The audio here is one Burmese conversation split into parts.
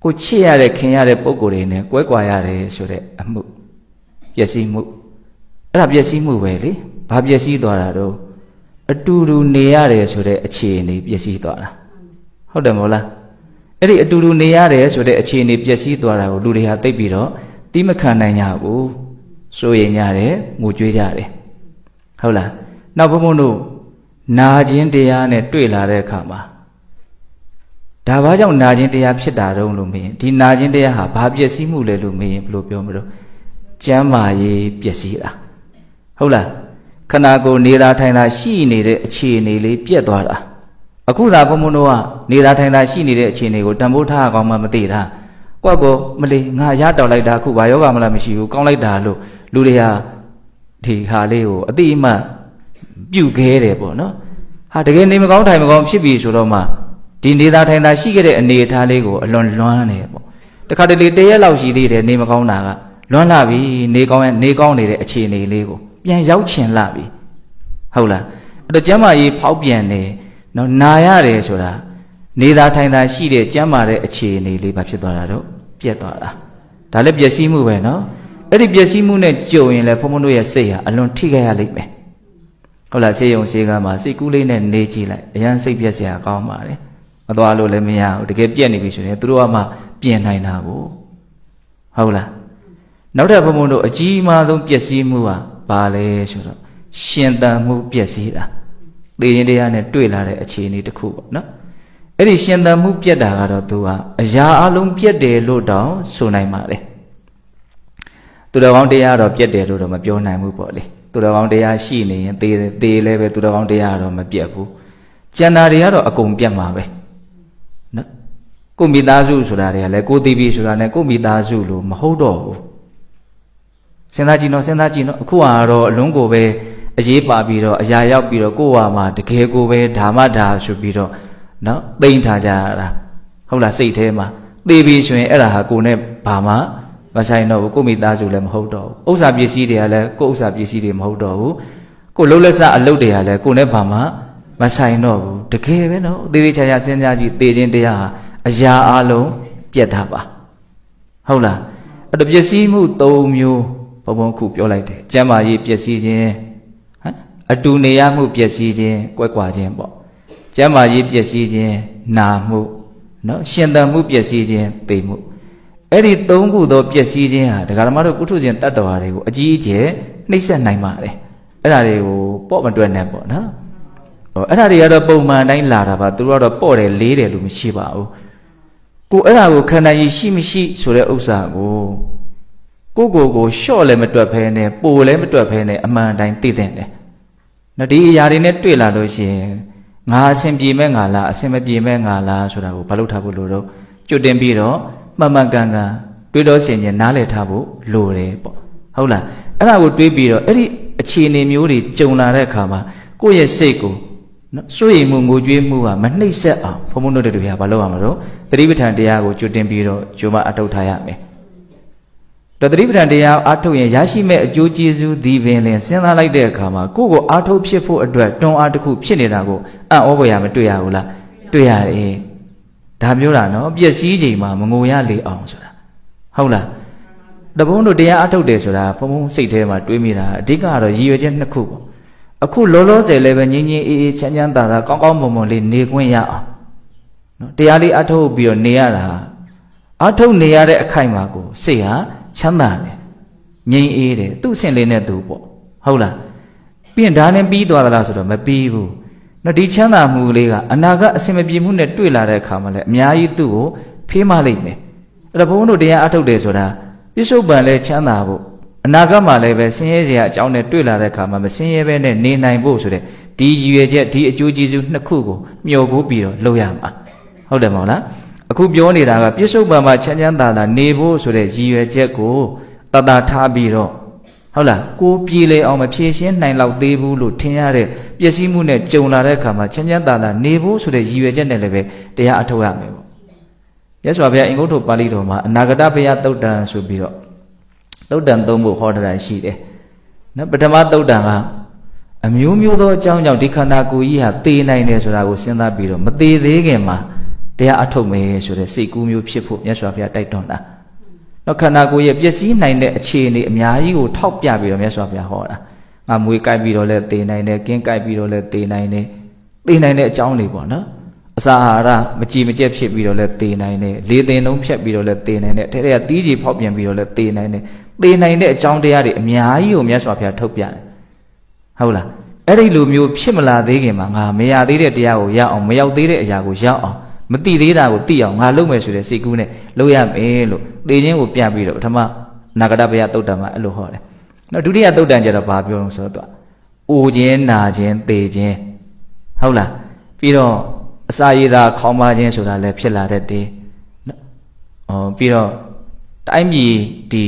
ကိုချစ်ရတဲ့ခင်ရတဲ့ပုံကိုယ်တွေနဲ့ကွဲကွာရတယ်ဆိုတဲ့အမှုပျက်စီးမှုအဲ့ဒါပျက်စီးမှုပဲလေဘာပျက်စီးသွားတာတော့အတူတူနေရတယ်ဆိုတဲ့အခြေအနေပျက်စီးသွားတာဟုတ်တယ်မဟုတ်လားအဲ့ဒီအတူတူနေရတယ်ဆိုတဲ့အခြေအနေပျက်စီးသွားတာကိုလူတွေဟာသိပြီးတော့တိမခံနိုင်ကြဘူးစိုးရိမ်ကြတယ်ငိုကြွေးကြတယ်ဟုတ်လားနောက်ဘုံဘုံတို့နာခြင်းတရားနဲ့တွေ့လာတဲ့အခါမှာဒါဘာကြောင့်နာခြင်းတရားဖြစ်တာတုံးလို့မေးရင်ဒီနာခြင်းတရားဟာဘာပျက်စီးမှုလဲလို့မေးရင်ဘယ်လိုပြောမလို့ကျမ်းမာရေးပျက်စီးတာဟုတ်လားခန္ဓာကိုယ်နေတာထိုင်တာရှိနေတဲ့အခြေအနေလေးပြက်သွားတာအခုသာဘုံဘုံတို့ကနေတာထိုင်တာရှိနေတဲ့အခြေအနေကိုတန်ဖိုးထားအောင်မှမသိတာကွက်ကိုမလီငါရတောက်လိုက်တာအခုဘာယောဂမလားမရှိဘူးကောင်းလိုက်တာလို့လူတွေဟာဒီဟာလေးကိုအတိအမှတ်ပြုတ်ခဲတယ်ပေါ့နော်ဟာတကယ်နေမကောင်းထိုင်မကောင်းဖြစ်ပြီဆိုတော့မှဒီနေတာထိုင်တာရှိခဲ့တဲ့အနေအထားလေးကိုအလွန်လွမ်းတယ်ပေါ့တခါတလေတရက်လောက်ရှိသေးတယ်နေမကောင်းတာကလွမ်းလာပြီနေကောင်းနေတဲ့အခြေအနေလေးကိုပြန်ရောက်ချင်လာပြီဟုတ်လားအဲ့တော့ကျမ်းမာရေးဖောက်ပြန်တယ်နော်နာရတယ်ဆိုတာနေတာထိုင်တာရှိတဲ့ကျမ်းမာတဲ့အခြေအနေလေးဘာဖြစ်သွားတာတော့ပြက်သွားတာဒါလည်းပျက်စီးမှုပဲနော်အဲ့ဒီပျက်စီးမှုနဲ့ကြုံရင်လည်းဘုံဘုံတို့ရဲ့စိတ်ဟာအလွန်ထိခိုက်ရလိမ့်မယ်ဟုတ်လားဆေးရုံဆေးကမ်းမှာစိတ်ကူးလေးနဲ့နေကြည့်လိုက်အရန်စိတ်ပြက်စရာကောင်းပါလေမသွားလို့လည်းမရဘူးတကယ်ပြက်နေပြီဆိုရင်သူတို့ကမှပြင်နိုင်တာကိုဟုတ်လားနောက်ထပ်ဘုံဘုံတို့အကြီးအမားဆုံးပျက်စီးမှုကဘာလဲဆိုတော့ရှင်သန်မှုပျက်စီးတာသေခြင်းတရားနဲ့တွေ့လာတဲ့အခြေအနေတစ်ခုပေါ့နော်အဲ့ဒီရှင်သန်မှုပြက်တာကတော့သူကအရာအလုံးပြက်တယ်လို့တောင်ဆိုနိုင်ပါတယ်သူတော်ကောင်းတရားတော့ပြက်တယ်လို့တော့မပြောနိုင်ဘူးပေါ့လေသူတော်ကောင်းတရားရှိနေရင်သေလည်းပဲသူတော်ကောင်းတရားတော့မပြက်ဘူးကျန်တာတွေကတော့အကုန်ပြက်မှာပဲနော်ကိုမိသားစုဆိုတာတွေကလည်းကိုတီဗီဆိုတာနဲ့ကိုမိသားစုလို့မဟုတ်တော့ဘူးစဉ်းစားကြည့်နော်အခုကတော့အလုံးကိုပဲအရေးပါပြီးတော့အရာရောက်ပြီးတော့ကိုယ့်ဟာမှာတကယ်ကိုပဲဓမ္မဓာဆိုပြီးတော့နော်သိမ့်ထားကြရတာဟုတ်လားစိတ်ထဲမှာသေပြီဆိုရင်အဲ့ဒါဟာကိုယ်နဲ့ဘာမှမဆိုင်တော့ဘူးကိုမိသားစုလည်းမဟုတ်တော့ဘူးဥစ္စာပစ္စည်းတွေကလည်းကိုဥစ္စာပစ္စည်းတွေမဟုတ်တော့ဘူးကိုလှုပ်လက်စအလုပ်တွေကလည်းကိုနဲ့ဘာမှမဆိုင်တော့ဘူးတကယ်ပဲနော်သေသေးချာချာစဉ်းစားကြည့်သေခြင်းတရားဟာအရာအလုံးပြတ်တာပါဟုတ်လားအဲ့တော့ပစ္စည်းမှု၃မျိုးဘုံဘုံခုပြောလိုက်တယ်ကျမ်းမာရေးပစ္စည်းခြင်းဟမ်အတူနေရမှုပစ္စည်းခြင်းကွက်ကွာခြင်းပေါ့ကျမ်းမာရေးပစ္စည်းခြင်းနာမှုနော်ရှင်သန်မှုပစ္စည်းခြင်းသိမှုအဲ့ဒီ၃ခုသောပစ္စည်းခြင်းဟာဒကာဓမ္မတို့ပုထုဇဉ်တတ္တဝါတွေကိုအကြီးအကျယ်နှိပ်စက်နိုင်ပါတယ်အဲ့ဒါတွေကိုပေါ့မတွက်နဲ့ပေါ့နော်အဲ့ဒါတွေကတော့ပုံမှန်တိုင်းလာတာပါသူတို့ကတော့ပေါ့တယ်လေးတယ်လို့မရှိပါဘူးကိုအဲ့ဒါကိုခန္ဓာကြီးရှိမရှိဆိုတဲ့ဥစ္စာကိုရှော့လည်းမတွက်ဖဲနဲ့ပိုလည်းမတွက်ဖဲနဲ့အမှန်တိုင်းသိတဲ့တယ်နော်ဒီအရာတွေနဲ့တွေ့လာလို့ရှိရင်ငါအစဉ်ပြေမဲ့ငါလားအစဉ်မပြေမဲ့ငါလားဆိုတာကိုဘာလို့ထားဖို့လိုတော့ကြွတင်ပြီးတော့မှန်မှန်ကန်ကန်တွေးတော့ဆင်ခြင်နားလည်ထားဖို့လိုတယ်ပေါ့ဟုတ်လားအဲ့ဒါကိုတွေးပြီးတော့အဲ့ဒီအခြေအနေမျိုးတွေကြုံလာတဲ့အခါမှာကိုယ့်ရဲ့စိတ်ကိုနော်စိုးရိမ်မှုငိုကြွေးမှုကမနှိမ့်ဆက်အောင်ဘုံဘုံတို့တွေကဘာလုပ်ရမလို့သတိပဋ္ဌာန်တရားကိုကြွတင်ပြီးတော့ဂျုံမအထုတ်ထားရမယ်တတိပဋ္ဌာန်တရားအားထုတ်ရင်ရရှိမဲ့အကျိုးကျေးဇူးဒီပင်လင်စဉ်းစားလိုက်တဲ့အခါမှာကိုယ့်ကိုအားထုတ်ဖြစ်ဖို့အတွက်တွန်းအားတစ်ခုဖြစ်နေတာကိုအံ့ဩဖွယ်ရမတွေ့ရဘူးလားတွေ့ရတယ်ဒါမျိုးတာနော်ပျက်စီးချိန်မှာမငိုရလေအောင်ဆိုတာဟုတ်လားတဘုံတို့တရားအားထုတ်တယ်ဆိုတာဘုံဘုံစိတ်ထဲမှာတွေးမိတာအဓိကကတော့ရည်ရွယ်ချက်နှစ်ခုပေါ့အခုလောလောဆယ်လည်းပဲငြင်းငြင်းအေးအေးချမ်းချမ်းသာသာကောင်းကောင်းမွန်မွန်လေးနေခွင့်ရအောင်နော်တရားလေးအားထုတ်ပြီးတော့နေရတာအားထုတ်နေရတဲ့အခိုက်မှာကိုစိတ်ဟာချမ်းသာတယ်ငြိမ်အေးတယ်သူ့အဆင့်လေးနဲ့သူပေါ့ဟုတ်လားပြီးရင်ဒါနဲ့ပြီးသွားသလားဆိုတော့မပြီးဘူးနော်ဒီချမ်းသာမှုလေးကအနာဂတ်အဆင်မပြေမှုနဲ့တွေ့လာတဲ့အခါမှာလည်းအများကြီးသူ့ကိုဖေးမလိုက်မယ်အဲ့တော့ဘုန်းတို့တရားအားထုတ်တယ်ဆိုတာပြစ္ဆုတ်ပံလည်းချမ်းသာဖို့အနာဂတ်မှာလည်းပဲဆင်းရဲစရာအကြောင်းနဲ့တွေ့လာတဲ့အခါမှာမဆင်းရဲဘဲနဲ့နေနိုင်ဖို့ဆိုတဲ့ဒီရည်ရွယ်ချက်ဒီအကျိုးကျေးဇူးနှစ်ခုကိုမျှော်ကိုးပြီးတော့လုပ်ရမှာဟုတ်တယ်မဟုတ်လားအခုပြောနေတာကပြစ္ဆုတ်ပံမှာချမ်းချမ်းသာသာနေဖို့ဆိုတဲ့ရည်ရွယ်ချက်ကိုတတထားပြီးတော့ဟုတ်လားကိုပြေလေအောင်မဖြည့်ရှင်းနိုင်လောက်သေးဘူးလို့ထင်ရတဲ့ပျက်စီးမှုနဲ့ကြုံလာတဲ့အခါမှာချမ်းချမ်းသာသာနေဖို့ဆိုတဲ့ရည်ရွယ်ချက်နဲ့လည်းပဲတရားအထုတ်ရမယ်ပေါ့ရသော်ဘုရားအင်္ဂုတ္တပါဠိတော်မှာအနာဂတဘုရားသုတ်တံဆိုပြီးတော့သုတ်တံသုံးဖို့ဟောတာရှိတယ်နော်ပထမသုတ်တံကအမျိုးမျိုးသောအကြောင်းကြောင့်ဒီခန္ဓာကိုယ်ကြီးဟာသေနိုင်တယ်ဆိုတာကိုစဉ်းစားပြီးတော့မသေသေးခင်မှာ တရားအထုတ်မယ်ဆိုတဲ့စိတ်ကူးမျိုးဖြစ်ဖို့မြတ်စွာဘုရားတိုက်တွန်းတာနောက်ခန္ဓာကိုယ်ရဲ့ပျက်စီးနိုင်တဲ့အခြေအနေအများကြီးကိုထောက်ပြပြီးတော့မြတ်စွာဘုရားဟောတာငါမွေးကြိုက်ပြီးတော့လဲသေနိုင်တယ်ကင်းကြိုက်ပြီးတော့လဲသေနိုင်တယ်သေနိုင်တဲ့အကြောင်းတွေပေါ့နော်အစာအာဟာရမကြည်မကျက်ဖြစ်ပြီးတော့လဲသေနိုင်တယ်လေသင်လုံးဖြတ်ပြီးတော့လဲသေနိုင်တယ်ထဲထဲကတီးကြီးဖောက်ပြန်ပြီးတော့လဲသေနိုင်တယ်သေနိုင်တဲ့အကြောင်းတရားတွေအများကြီးကိုမြတ်စွာဘုရားထုတ်ပြတယ်ဟုတ်လားအဲ့ဒီလိုမျိုးဖြစ်မလာသေးခင်မှာငါမရသေးတဲ့တရားကိုရအောင်မရောက်သေးတဲ့အရာကိုရောက်အောင်မသိသေးတာကိုသိအောင်ငါလုပ်မယ်ဆိုတဲ့စိတ်ကူးနဲ့လုပ်ရမယ်လို့သေခြင်းကိုပြပြီးတော့ပထမနာဂတဘုရားသုတ်တံမှာအဲ့လိုဟောတယ်နောက်ဒုတိယသုတ်တံကျတော့ဘာပြောလို့ဆိုတော့အိုခြင်းနာခြင်းသေခြင်းဟုတ်လားပြီးတော့အစာရည်သာခေါင်းပါခြင်းဆိုတာလည်းဖြစ်လာတတ်တယ်ပြီးတော့တိုင်းပြည်ဒီ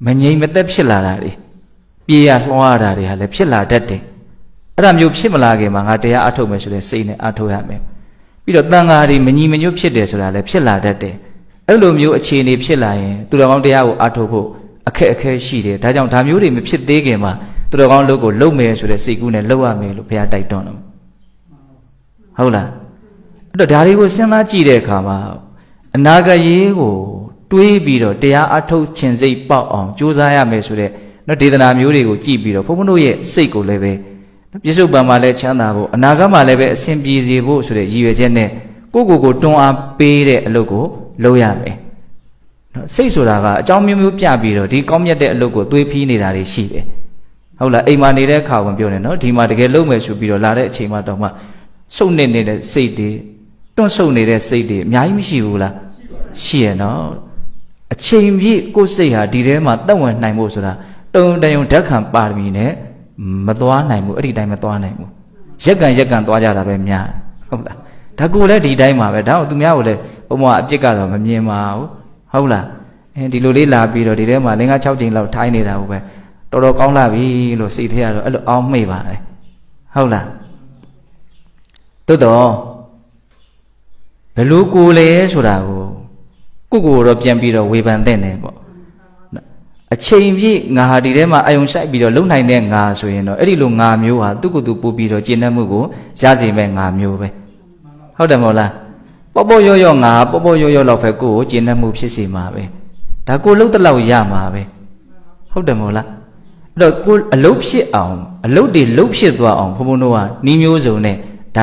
မငြိမ်မသက်ဖြစ်လာတာတွေပြေးရလွှားရတာတွေဟာလည်းဖြစ်လာတတ်တယ်အဲ့ဒါမျိုးဖြစ်မလာခင်မှာငါတရားအထုတ်မယ်ဆိုတဲ့စိတ်နဲ့အထုတ်ရမယ်ပြီးတော့တန်ဃာတွေမညီမညွတ်ဖြစ်တယ်ဆိုတာလည်းဖြစ်လာတတ်တယ်အဲ့လိုမျိုးအခြေအနေဖြစ်လာရင်သူတော်ကောင်းတရားကိုအထုတ်ဖို့အခက်အခဲရှိတယ်ဒါကြောင့်ဒါမျိုးတွေမဖြစ်သေးခင်မှာသူတော်ကောင်းလုပ်ကိုလုပ်မယ်ဆိုတဲ့စိတ်ကူးနဲ့လုပ်ရမယ်လို့ဘုရားတိုက်တွန်းတယ်ဟုတ်လားအဲ့တော့ဒါတွေကိုစဉ်းစားကြည့်တဲ့အခါမှာအနာဂတ်ရေးကိုတွေးပြီးတော့တရားအထုတ်ခြင်းစိတ်ပေါက်အောင်ကြိုးစားရမယ်ဆိုတဲ့နော်ဒေသနာမျိုးတွေကိုကြည့်ပြီးတော့ဘုန်းဘုန်းတို့ရဲ့စိတ်ကိုလည်းပဲပြစ္ဆုတ်ပံမှာလည်းချမ်းသာဖို့အနာဂတ်မှာလည်းပဲအစဉ်ပြေစေဖို့ဆိုတဲ့ရည်ရွယ်ချက်နဲ့ကိုတွန်းအားပေးတဲ့အလုပ်ကိုလုပ်ရမယ်နော်စိတ်ဆိုတာကအကြောင်းမျိုးမျိုးပြပြီးတော့ဒီကောင်းမြတ်တဲ့အလုပ်ကိုသွေးဖီးနေတာတွေရှိတယ်ဟုတ်လားအိမ်မှာနေတဲ့အခါဝင်ပြောနေနော်ဒီမှာတကယ်လုပ်မယ်ဆိုပြီးတော့လာတဲ့အချိန်မှတော့မှစုပ်နေတဲ့စိတ်တွေတွန့်ဆုတ်နေတဲ့စိတ်တွေအများကြီးမရှိဘူးလားရှိရနော်အချိန်ပြည့်ကိုယ်စိတ်ဟာဒီထဲမှာတက်ဝင်နိုင်ဖို့ဆိုတာတုံတယုံဓာတ်ခံပါရမီနဲ့မသွားနိုင်ဘူးအဲ့ဒီတိုင်းမသွားနိုင်ဘူးရက်ကန်သွားကြတာပဲများဟုတ်လားဒါကိုလည်းဒီတိုင်းမှာပဲဒါအောင်သူများကိုလည်းဘုံကအပြစ်ကတော့မမြင်ပါဘူးဟုတ်လားဒီလိုလေးလာပြီးတော့ဒီထဲမှာ5-6ချိန်လောက်ထိုင်းနေတာကိုပဲတော်တော်ကောင်းလာပြီလို့စိတ်ထဲကတော့အဲ့လိုအောင်းမိပါတယ်ဟုတ်လားသို့တော့ဘယ်လိုကိုလဲဆိုတာကိုတော့ပြန်ပြီးတော့ဝေဖန်တဲ့နေပေါ့အချိန်ပြည့်ငါဟာဒီထဲမှာအယုံဆိုင်ပြီးတော့လုံနိုင်တဲ့ငါဆိုရင်တော့အဲ့ဒီလိုငါမျိုးဟာသူ့ကိုယ်သူပို့ပြီးတော့ကျင့်တတ်မှုကိုရစေမဲ့ငါမျိုးပဲဟုတ်တယ်မဟုတ်လားပေါ့ရောငါပေါ့ရောလောက်ပဲကိုယ်ကျင့်တတ်မှုဖြစ်စေမှာပဲဒါကိုလှုပ်တဲ့လောက်ရမှာပဲဟုတ်တယ်မဟုတ်လားအဲ့တော့ကိုအလုတ်ဖြစ်အောင်အလုတ်တွေလှုပ်ဖြစ်သွားအောင်ဘုံဘုံတို့ကနီးမျိုးစုံနဲ့ဒ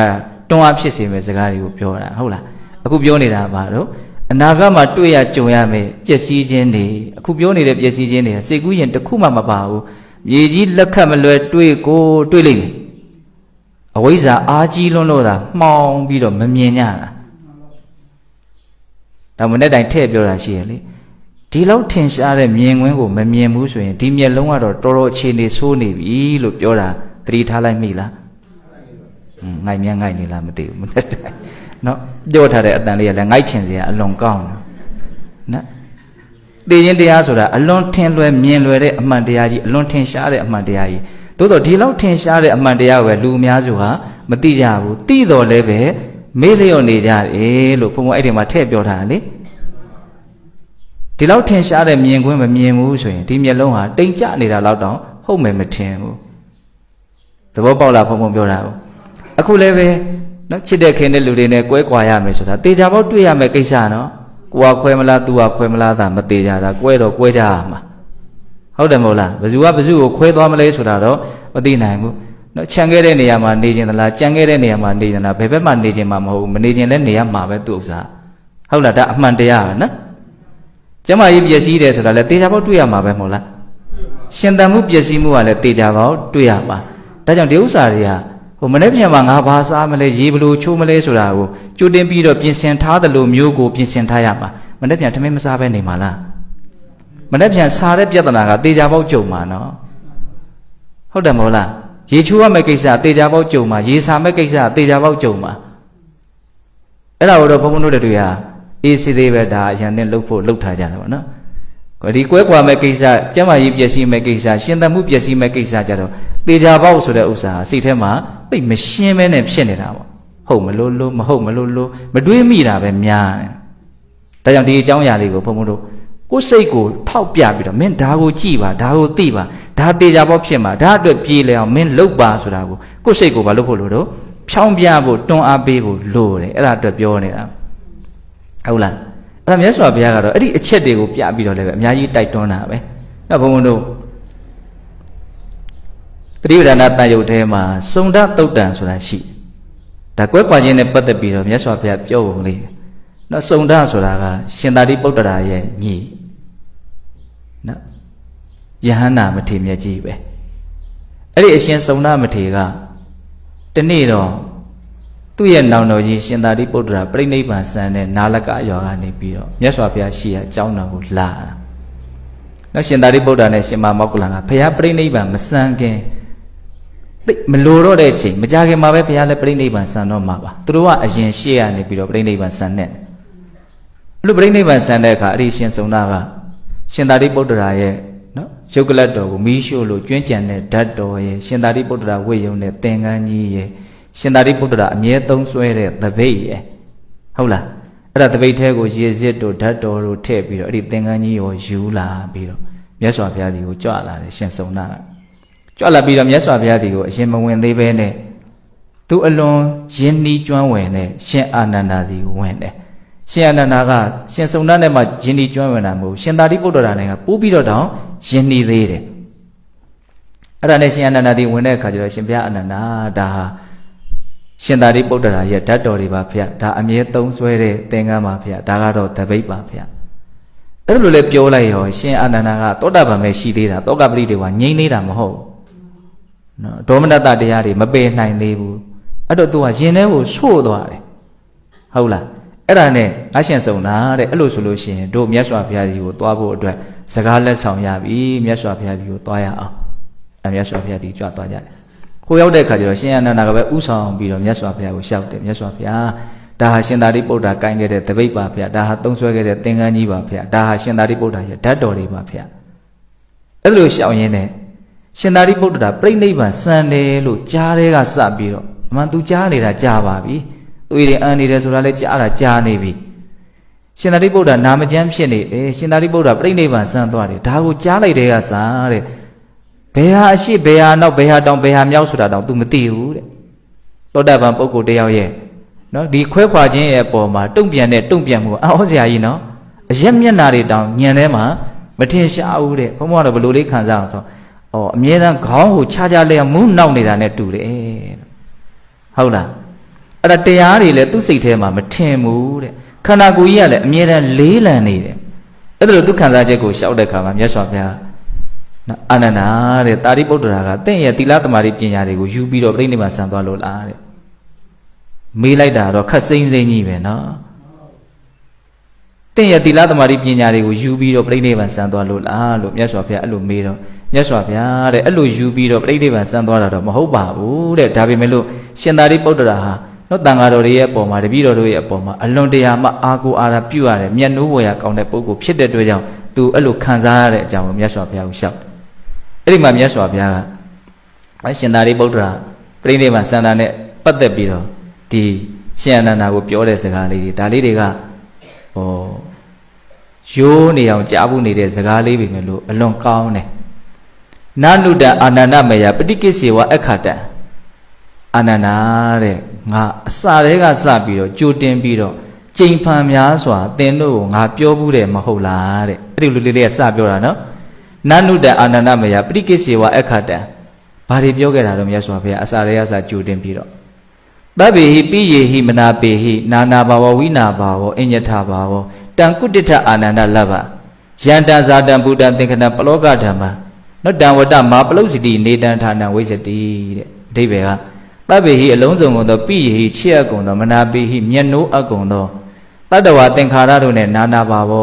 ါတွန်းအားဖြစ်စေမဲ့စကားတွေကိုပြောတာဟုတ်လားအခုပြောနေတာပါတော့အနာဂတ်မှာတွေ့ရကြုံရမယ်ပျက်စီးခြင်းတွေအခုပြောနေတဲ့ပျက်စီးခြင်းတွေစိတ်ကူးရင်တစ်ခုမှမပါဘူးမြေကြီးလက်ခတ်မလွယ်တွေ့လိမ့်မယ်အဝိဇ္ဇာအားကြီးလွန်းလို့သာမှောင်ပြီးတော့မမြင်ကြတာဒါမနဲ့တိုင်ထည့်ပြောတာရှိရလေဒီလောက်ထင်ရှားတဲ့မြင်ကွင်းကိုမမြင်ဘူးဆိုရင်ဒီမျက်လုံးကတော့တော်တော်အခြေအနေဆိုးနေပြီလို့ပြောတာသတိထားလိုက်မိလားငိုက်နေလားမသိဘူးမနဲ့တိုင်နော်ပြောထားတဲ့အတန်လေးကလည်းငိုက်ချင်စရာအလွန်ကောင်းတယ်နော်သိခြင်းတရားဆိုတာအလွန်ထင်လွယ်မြင်လွယ်တဲ့အမှန်တရားကြီးအလွန်ထင်ရှားတဲ့အမှန်တရားကြီးသို့တော့ဒီလောက်ထင်ရှားတဲ့အမှန်တရားကိုပဲလူအများစုဟာမသိကြဘူးသိတော့လည်းပဲမေ့လျော့နေကြတယ်လို့ဘုံဘအဲ့ဒီမှာထည့်ပြောထားတယ်လေဒီလောက်ထင်ရှားတဲ့မြင်ကွင်းမမြင်ဘူးဆိုရင်ဒီမျက်လုံးဟာတိမ်ကျနေတာလောက်တောင်ဟုတ်မယ်မထင်ဘူးသဘောပေါက်လားဘုံပြောတာကိုအခုလည်းပဲနော်ချစ်တဲ့ခင်တဲ့လူတွေနဲ့ကွဲကွာရမယ်ဆိုတာတေချာပေါက်တွေ့ရမယ်ကိစ္စနော်ကိုကခွဲမလားသူကခွဲမလားသာမတေချာတာကွဲတော့ကွဲကြရမှာဟုတ်တယ်မဟုတ်လားဘယ်သူကဘယ်သူကိုခွဲသွားမလဲဆိုတာတော့မသိနိုင်ဘူးနော်ခြံခဲ့တဲ့နေရာမှာနေခြင်းသလားကြံခဲ့တဲ့နေရာမှာနေခြင်းလားဘယ်ဘက်မှာနေခြင်းမှမဟုတ်ဘူးမနေခြင်းလည်းနေရမှာပဲသူ့ဥစ္စာဟုတ်လားဒါအမှန်တရားပဲနော်ကျမကြီးပျက်စီးတယ်ဆိုတာလည်းတေချာပေါက်တွေ့ရမှာပဲမဟုတ်လားရှင်သန်မှုပျက်စီးမှုကလည်းတေချာပေါက်တွေ့ရမှာဒါကြောင့်ဒီဥစ္စာတွေကမနေ့ပြန်မှာငါဘာစားမလဲရေဘလို့ချိုးမလဲဆိုတာကိုကြိုတင်ပြီးတော့ပြင်ဆင်ထားသလိုမျိုးကိုပြင်ဆင်ထားရမှာမနေ့ပြန်ထမင်းမစားဘဲနေမှာလားမနေ့ပြန်စားတဲ့ပြဿနာကတေချာပေါက်ကြုံမှာနော်ဟုတ်တယ်မဟုတ်လားရေချိုးရမယ့်ကိစ္စတေချာပေါက်ကြုံမှာရေစားမယ့်ကိစ္စတေချာပေါက်ကြုံမှာအဲ့ဒါတော့ဘုန်းဘုန်းတို့တွေဟာအေးစီသေးပဲဒါအရန်နဲ့လှုပ်ဖို့လှုပ်ထားကြတယ်ပေါ့နော်ဒီကွဲကွာမဲ့ကိစ္စကျမ်းမာရေးပျက်စီးမဲ့ကိစ္စရှင်သန်မှုပျက်စီးမဲ့ကိစ္စကြတော့တေချာပေါက်ဆိုတဲ့ဥစ္စာစိတ်ထဲမှာသိမရှင်းမဲနဲ့ဖြစ်နေတာပေါ့ဟုတ်မလို့မဟုတ်မလို့မတွေးမိတာပဲများတယ်ဒါကြောင့်ဒီအကြောင်းအရာလေးကိုဘုံဘုံတို့ကိုယ်စိတ်ကိုထောက်ပြပြီးတော့မင်းဒါကိုကြည်ပါဒါကိုသိပါဒါတေချာပေါက်ဖြစ်မှာဒါအတွက်ပြေးလဲအောင်မင်းလုပ်ပါဆိုတာကိုကိုယ်စိတ်ကိုဘာလို့ဖို့လို့တော့ဖြောင်းပြဖို့တွန်းအားပေးဖို့လိုတယ်အဲ့ဒါအတွက်ပြောနေတာ ဟုတ်လားအဲ့ဒါမြတ်စွာဘုရားကတော့အဲ့ဒီအချက်တွေကိုပြပြီးတော့လည်းပဲအများကြီးတိုက်တွန်းတာပဲနော်ဘုံဘုံတို့ပရိပဒနာတန်ရုပ်ထဲမှာစုံဒသုတ်တံဆိုတာရှိဒါကွဲကွာခြင်းနဲ့ပတ်သက်ပြီးတော့မြတ်စွာဘုရားပြောပုံလေးနော်စုံဒဆိုတာကရှင်သာရိပုတ္တရာရဲ့ညီနော်ယဟန္တာမထေရမြတ်ကြီးပဲအဲ့ဒီအရှင်စုံဒမထေရကတနေ့တော့သူ့ရဲ့နောင်တော်ကြီးရှင်သာရိပုတ္တရာပြိဋိဘံဆန်တဲ့နာလကရွာကနေပြီးတော့မြတ်စွာဘုရားရှိရာအကြောင်းတော်ကိုလာတာနော်ရှင်သာရိပုတ္တရာနဲ့ရှင်မမောက္ကလန်ကဘုရားပြိဋိဘံမဆန်ခင်သိမလိုတော့တဲ့အချိန်မကြခင်မှာပဲဘုရားလည်းပြိဋိဘံဆန်တော့မှာပါသူတို့ကအရင်ရှေ့ရနေပြီးတော့ပြိဋိဘံဆန်တဲ့အဲ့လိုပြိဋိဘံဆန်တဲ့အခါအဲ့ဒီရှင်စုံနာကရှင်သာရိပုတ္တရာရဲ့နော်ရုပ်ကလတ်တော်ကိုမီးရှို့လို့ကျွင်းကြံတဲ့ဓာတ်တော်ရဲ့ရှင်သာရိပုတ္တရာဝိယုံတဲ့သင်္ကန်းကြီးရဲ့ရှင်သာရိပုတ္တရာအမြဲသုံးဆွဲတဲ့သပိတ်ရဲ့ဟုတ်လားအဲ့ဒါသပိတ်ထဲကိုရေစစ်တို့ဓာတ်တော်တို့ထည့်ပြီးတော့အဲ့ဒီသင်္ကန်းကြီးကိုယူလာပြီးတော့မြတ်စွာဘုရားဒီကိုကြွလာတယ်ရှင်စုံနာကကြွလာပြီးတော့မြတ်စွာဘုရားဒီကိုအရင်မဝင်သေးပဲနဲ့သူအလွန်ရင်းနှီးကျွမ်းဝင်တဲ့ရှင်အာနန္ဒာဒီကိုဝင်တယ်ရှင်အာနန္ဒာကရှင်စုံနာနဲ့မှရင်းနှီးကျွမ်းဝင်တာမဟုတ်ရှင်သာရိပုတ္တရာနဲ့ကပိုးပြီးတော့တောင်ရင်းနှီးသေးတယ်အဲ့ဒါနဲ့ရှင်အာနန္ဒာဒီဝင်တဲ့အခါကျတော့ရှင်ဘုရားအာနန္ဒာဒါဟာရှင်သာရိပုတ္တရာရဲ့ဓာတ်တော်တွေပါဖေ။ဒါအမြဲသုံးဆွဲတဲ့သင်္ကန်းပါဖေ။ဒါကတော့တပိတ်ပါဖေ။အဲ့လိုလည်းပြောလိုက်ရောရှင်အာနန္ဒာကသောတာပန်ပဲရှိသေးတာသောကပတိတွေကငြိမ့်နေတာမဟုတ်။နော်ဒေါမနတတရားတွေမပယ်နိုင်သေးဘူး။အဲ့တော့သူကရင်ထဲကိုဆို့သွားတယ်။ဟုတ်လား။အဲ့ဒါနဲ့အရှင်စုံတာတဲ့အဲ့လိုဆိုလို့ရှိရင်တို့မြတ်စွာဘုရားကြီးကိုသွားဖို့အတွက်စကားလက်ဆောင်ရပြီမြတ်စွာဘုရားကြီးကိုသွားရအောင်။အဲ့မြတ်စွာဘုရားကြီးကြွသွားကြတယ်။ကိုရောက်တဲ့ခါကျတော့ရှင်အာနန္ဒာကပဲဥဆောင်ပြီးတော့မြတ်စွာဘုရားကိုလျှောက်တယ်မြတ်စွာဘုရားဒါဟာရှင်သာရိပုတ္တရာကိုင်းခဲ့တဲ့တပိတ်ပါဗျာဒါဟာသုံးဆွဲခဲ့တဲ့သင်္ကန်းကြီးပါဗျာဒါဟာရှင်သာရိပုတ္တရာရဲ့ဓာတ်တော်တွေပါဗျာအဲ့လိုရှောင်ရင်းနဲ့ရှင်သာရိပုတ္တရာပြိဋိဘံစံတယ်လို့ကြားတဲ့ကစပြီးတော့အမှန်သူကြားနေတာကြားပါပြီသူတွေအန်နေတယ်ဆိုတာလည်းကြားတာကြားနေပြီရှင်သာရိပုတ္တရာနာမကျမ်းဖြစ်နေတယ်ရှင်သာရိပုတ္တရာပြိဋိဘံစံသွားတယ်ဒါကိုကြားလိုက်တဲ့ကစားတဲ့ဘယ်ဟာအရှိဘယ်ဟာနောက်ဘယ်ဟာတောင်ဘယ်ဟာမြောက်ဆိုတာတောင် तू မသိဘူးတဲ့သောတာပန်ပုဂ္ဂိုလ်တယောက်ရဲ့နော်ဒီခွဲခွာခြင်းရဲ့အပေါ်မှာတုံ့ပြန်တဲ့တုံ့ပြန်မှုအော်စရာကြီးနော်အရက်မျက်နာတွေတောင်ညံထဲမှာမထင်ရှားဘူးတဲ့ဘုန်းဘုရားတော့ဘယ်လိုလေးခံစားအောင်ဆိုအော်အမြဲတမ်းခေါင်းကိုခြားခြားလဲမူးနောက်နေတာနဲ့တူတယ်ဟုတ်လားအဲ့ဒါတရားတွေလည်းသူ့စိတ်ထဲမှာမထင်ဘူးတဲ့ခန္ဓာကိုယ်ကြီးကလည်းအမြဲတမ်းလေးလံနေတယ်အဲ့ဒါလိုသူခံစားချက်ကိုရှောက်တဲ့ခါမှာမြတ်စွာဘုရားအာနန္ဒာတဲ့တာရိပုတ္တရာကတင့်ရဲ့သီလသမารိပညာတွေကိုယူပြီးတော့ပြိဋိဘံဆံသွားလို့လားတဲ့မေးလိုက်တာတော့ခက်စိမ့်စိမ့်ကြီးပဲနော်တင့်ရဲ့သီလသမารိပညာတွေကိုယူပြီးတော့ပြိဋိဘံဆံသွားလို့လားလို့မြတ်စွာဘုရားအဲ့လိုမေးတော့မြတ်စွာဘုရားတဲ့အဲ့လိုယူပြီးတော့ပြိဋိဘံဆံသွားတာတော့မဟုတ်ပါဘူးတဲ့ဒါပေမဲ့လို့ရှင်သာရိပုတ္တရာဟာနော်တန်ဃာတော်တွေရဲ့အပေါ်မှာတပည့်တော်တို့ရဲ့အပေါ်မှာအလွန်တရာမှအာကိုအာရပြုရတယ်မျက်နှိုးဝေရကောင်းတဲ့ပုဂ္ဂိုလ်ဖြစ်တဲ့အတွက်ကြောင့်သူအဲ့လိုခံစားရတဲ့အကြောင်းကိုမြတ်စွာဘုရားကိုရှောက်အဲ့ဒီမှာမြတ်စွာဘုရားကရှင်သာရိပုတ္တရာပြိဋိဘံဆန္ဒနဲ့ပတ်သက်ပြီးတော့ဒီရှင်အာနန္ဒာကိုပြောတဲ့စကားလေးတွေဒါလေးတွေကရိုးနေအောင်ကြားဘူးနေတဲ့စကားလေးပဲမယ်လို့အလွန်ကောင်းတယ်နာနုတအာနန္ဒမယပဋိကိစေဝအခါတံအာနန္ဒာတဲ့ငါအစာတွေကစပြီးတော့ကြိုတင်ပြီးတော့ကြိမ်ဖန်များစွာသင်တို့ကိုငါပြောဘူးတယ်မဟုတ်လားတဲ့အဲ့ဒီလူလေးတွေကစပြောတာနော်နာနုတအာနန္ဒမယပဋိကိစေဝအခါတံဘာတွေပြောခဲ့တာတော့မြတ်စွာဘုရားအစာတွေကစကြိုတင်ပြီးတော့သဗ္ဗေဟိပိယေဟိမနာပေဟိနာနာဘာဝဝိနာဘာဝအညထဘာဝတံကုတ္တအာနန္ဒလဗ္ဗယန္တဇာတံဘုဒ္ဓံသင်္ခဏပလောကဓမ္မနောတံဝတ္တမာပလုစတိနေတံဌာနဝိဇတိတဲ့အဓိပ္ပာယ်ကသဗ္ဗေဟိအလုံးစုံကုန်သောပိယေဟိချစ်အပ်ကုန်သောမနာပေဟိမျက်နှိုးအပ်ကုန်သောတတ္တဝသင်္ခါရတို့နှင့်နာနာဘာဝ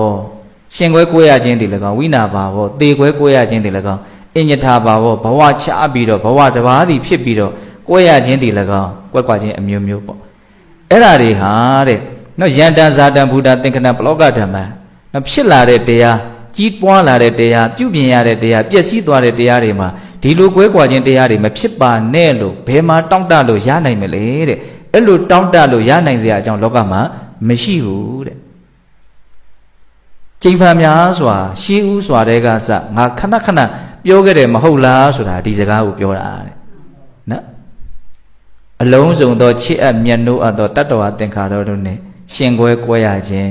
ရှင်ခွဲကိုရခြင်းတည်၎င်းဝိနာဘာဝသေခွဲကိုရခြင်းတည်၎င်းအညထဘာဝဘဝချပြီးတော့ဘဝတစ်ပါးသည်ဖြစ်ပြီးတော့ကိုရခြင်းတည်၎င်းကွက်ကွာခြင်းအမျိုးမျိုးပေါ့အဲ့ဓာတွေဟာတဲ့နော်ယန္တဇာတံဘုဒ္ဓသင်္ခဏပလောကဓမ္မနော်ဖြစ်လာတဲ့တရားကြီးပွားလာတဲ့တရားပြုပြင်ရတဲ့တရားပျက်စီးသွားတဲ့တရားတွေမှာဒီလိုကွဲကွာခြင်းတရားတွေမဖြစ်ပါနဲ့လို့ဘယ်မှာတောင့်တလို့ရနိုင်မလဲတဲ့အဲ့လိုတောင့်တလို့ရနိုင်စရာအကြောင်းလောကမှာမရှိဘူးတဲ့ကျိန်ဖန်များစွာရှေးဥစွာတဲ့ကစငါခဏခဏပြောခဲ့တယ်မဟုတ်လားဆိုတာဒီစကားကိုပြောတာတဲ့နော်အလုံးစုံသောချစ်အပ်မြတ်နိုးအပ်သောတတ္တဝသင်္ခါရတို့နဲ့ရှင်ကွဲကွဲရခြင်း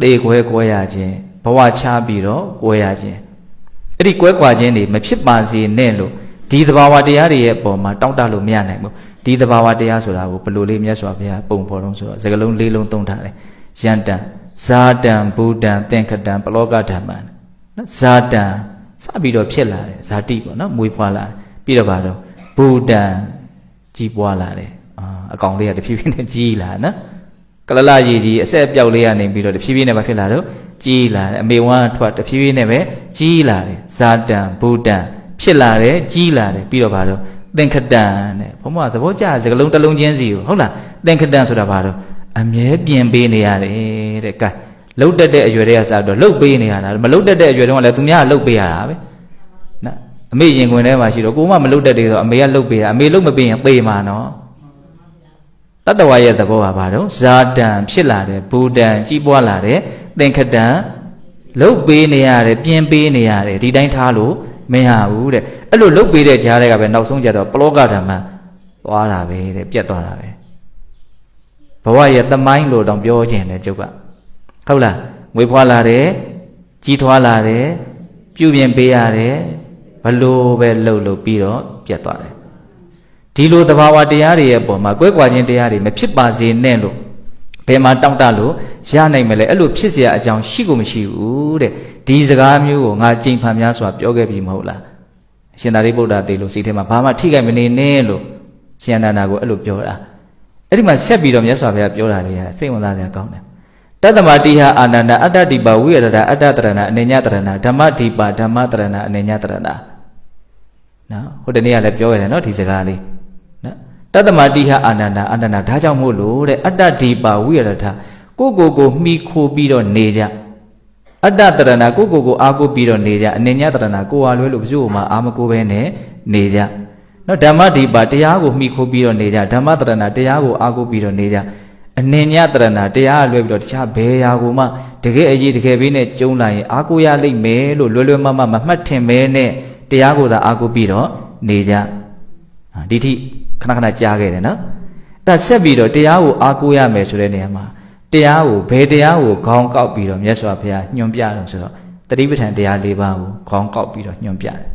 သေကွဲရခြင်းဘဝချပြီးတော့ကွဲရခြင်းအဲ့ဒီကွဲကွာခြင်းတွေမဖြစ်ပါစေနဲ့လို့ဒီသဘာဝတရားတွေရဲ့အပေါ်မှာတောင့်တလို့မရနိုင်ဘူးဒီသဘာဝတရားဆိုတာကိုဘယ်လိုလေးမြတ်စွာဘုရားပုံဖော်တော့ဆိုတော့စကလုံး၄လုံးသုံးထားတယ်ယန္တံဇာတံဘူတံသင်္ခတံပလောကဓမ္မံနော်ဇာတံစပြီးတော့ဖြစ်လာတယ်ဇာတိပေါ့နော်မွေးဖွားလာပြီးတော့ဗါတော့ဘူတံကြီးပွားလာတယ်အကောင်လေးကတဖြည်းဖြည်းနဲ့ကြီးလာနော်ကလလရည်ကြီးအဆက်ပြောက်လေးကနေပြီးတော့တဖြည်းဖြည်းနဲ့မဖြစ်လာတော့ကြီးလာတယ်အမေဝမ်းထွက်တဖြည်းဖြည်းနဲ့ပဲကြီးလာတယ်ဇာတံဘူတံဖြစ်လာတယ်ကြီးလာတယ်ပြီးတော့ဗါတော့သင်္ခတံတဲ့ဘုံမသဘောကျစကလုံးတစ်လုံးချင်းစီကိုဟုတ်လားသင်္ခတံဆိုတာဗါတော့အမြဲပြင်ပေးနေရတယ်တဲ့ကဲလှုပ်တက်တဲ့အရွယ်တွေကစတော့လှုပ်ပေးနေရတာမလှုပ်တက်တဲ့အရွယ်တုန်းကလည်းသူများလှုပ်ပေးရတာပဲနော်အမေရင်ခွင်ထဲမှာရှိတော့ကိုမမလှုပ်တက်သေးတော့အမေကလှုပ်ပေးတာအမေလှုပ်မပေးရင်သေမှာနော်တတ္တဝါရဲ့သဘောကဘာတော့ဇာတံဖြစ်လာတယ်ဘူတံကြီးပွားလာတယ်သင်္ခတံလှုပ်ပေးနေရတယ်ပြင်ပေးနေရတယ်ဒီတိုင်းထားလို့မရဘူးတဲ့အဲ့လိုလှုပ်ပေးတဲ့ကြားတွေကပဲနောက်ဆုံးကြတော့ပလောကဓမ္မသွားတာပဲတဲ့ပြတ်သွားတာပဲဘဝရဲ့သမိုင်းလို့တောင်ပြောခြင်းတယ်ကျုပ်ကဟုတ်လားငွေဖွာလာတယ်ကြီးထွားလာတယ်ပြုပြင်ပေးရတယ်ဘလို့ပဲလှုပ်ပြီးတော့ပြတ်သွားတယ်ဒီလိုသဘာဝတရားတွေရဲ့ပုံမှာကွဲကွာခြင်းတရားတွေမဖြစ်ပါစေနဲ့လို့ဘယ်မှာတောင့်တလို့ရနိုင်မလဲအဲ့လိုဖြစ်เสียအကြောင်းရှိကိုမရှိဘူးတဲ့ဒီစကားမျိုးကိုငါကြိမ်ဖန်များစွာပြောခဲ့ပြီမဟုတ်လားအရှင်သာရိပုတ္တသေလို့စိတ်ထဲမှာဘာမှထိခိုက်မနေနဲ့လို့ရှင်အနန္ဒာကိုအဲ့လိုပြောတာအဲ့ဒီမှာဆက်ပြီးတော့မြတ်စွာဘုရားပြောတာလေစိတ်ဝင်စားစရာကောင်းတယ်တတ္တမတိဟအာနန္ဒအတ္တတိပါဝိရဒအတ္တတရဏအနေညတရဏဓမ္မတိပါဓမ္မတရဏအနေညတရဏနော်ဟိုတနေ့ကလည်းပြောရတယ်နော်ဒီစကားလေးနော်တတ္တမတိဟအာနန္ဒဒါကြောင့်မို့လို့တဲ့အတ္တဒီပါဝိရဒကိုမှီခိုပြီးတော့နေကြအတ္တတရဏကိုအားကိုပြီးတော့နေကြအနေညတရဏကိုဟာလွဲလို့ဘုရားမှာအာမကိုပဲနဲ့နေကြနော်ဓမ္မဒီပါတရားကိုမှီခိုပြီးတော့နေကြဓမ္မတရဏတရားကိုအားကိုပြီးတော့နေကြအနေညတရဏတရားလွဲပြီးတော့တခြားဘယ်ရာကိုမှတကယ်အရေးတကယ်ဘေးနဲ့ကျုံးလာရင်အားကိုရလိမ့်မယ်လို့လွယ်မမမှတ်ထင်မဲနဲ့တရားကိုသာအားကိုပြီးတော့နေကြဒီထိခဏကြားခဲ့တယ်နော်အဲ့ဒါဆက်ပြီးတော့တရားကိုအားကိုရမယ်ဆိုတဲ့နေရာမှာတရားကိုဘယ်တရားကိုခေါင်းကောက်ပြီးတော့မြတ်စွာဘုရားညွှန်ပြတယ်ဆိုတော့တတိပဋ္ဌာန်တရား၄ပါးကိုခေါင်းကောက်ပြီးတော့ညွှန်ပြတယ်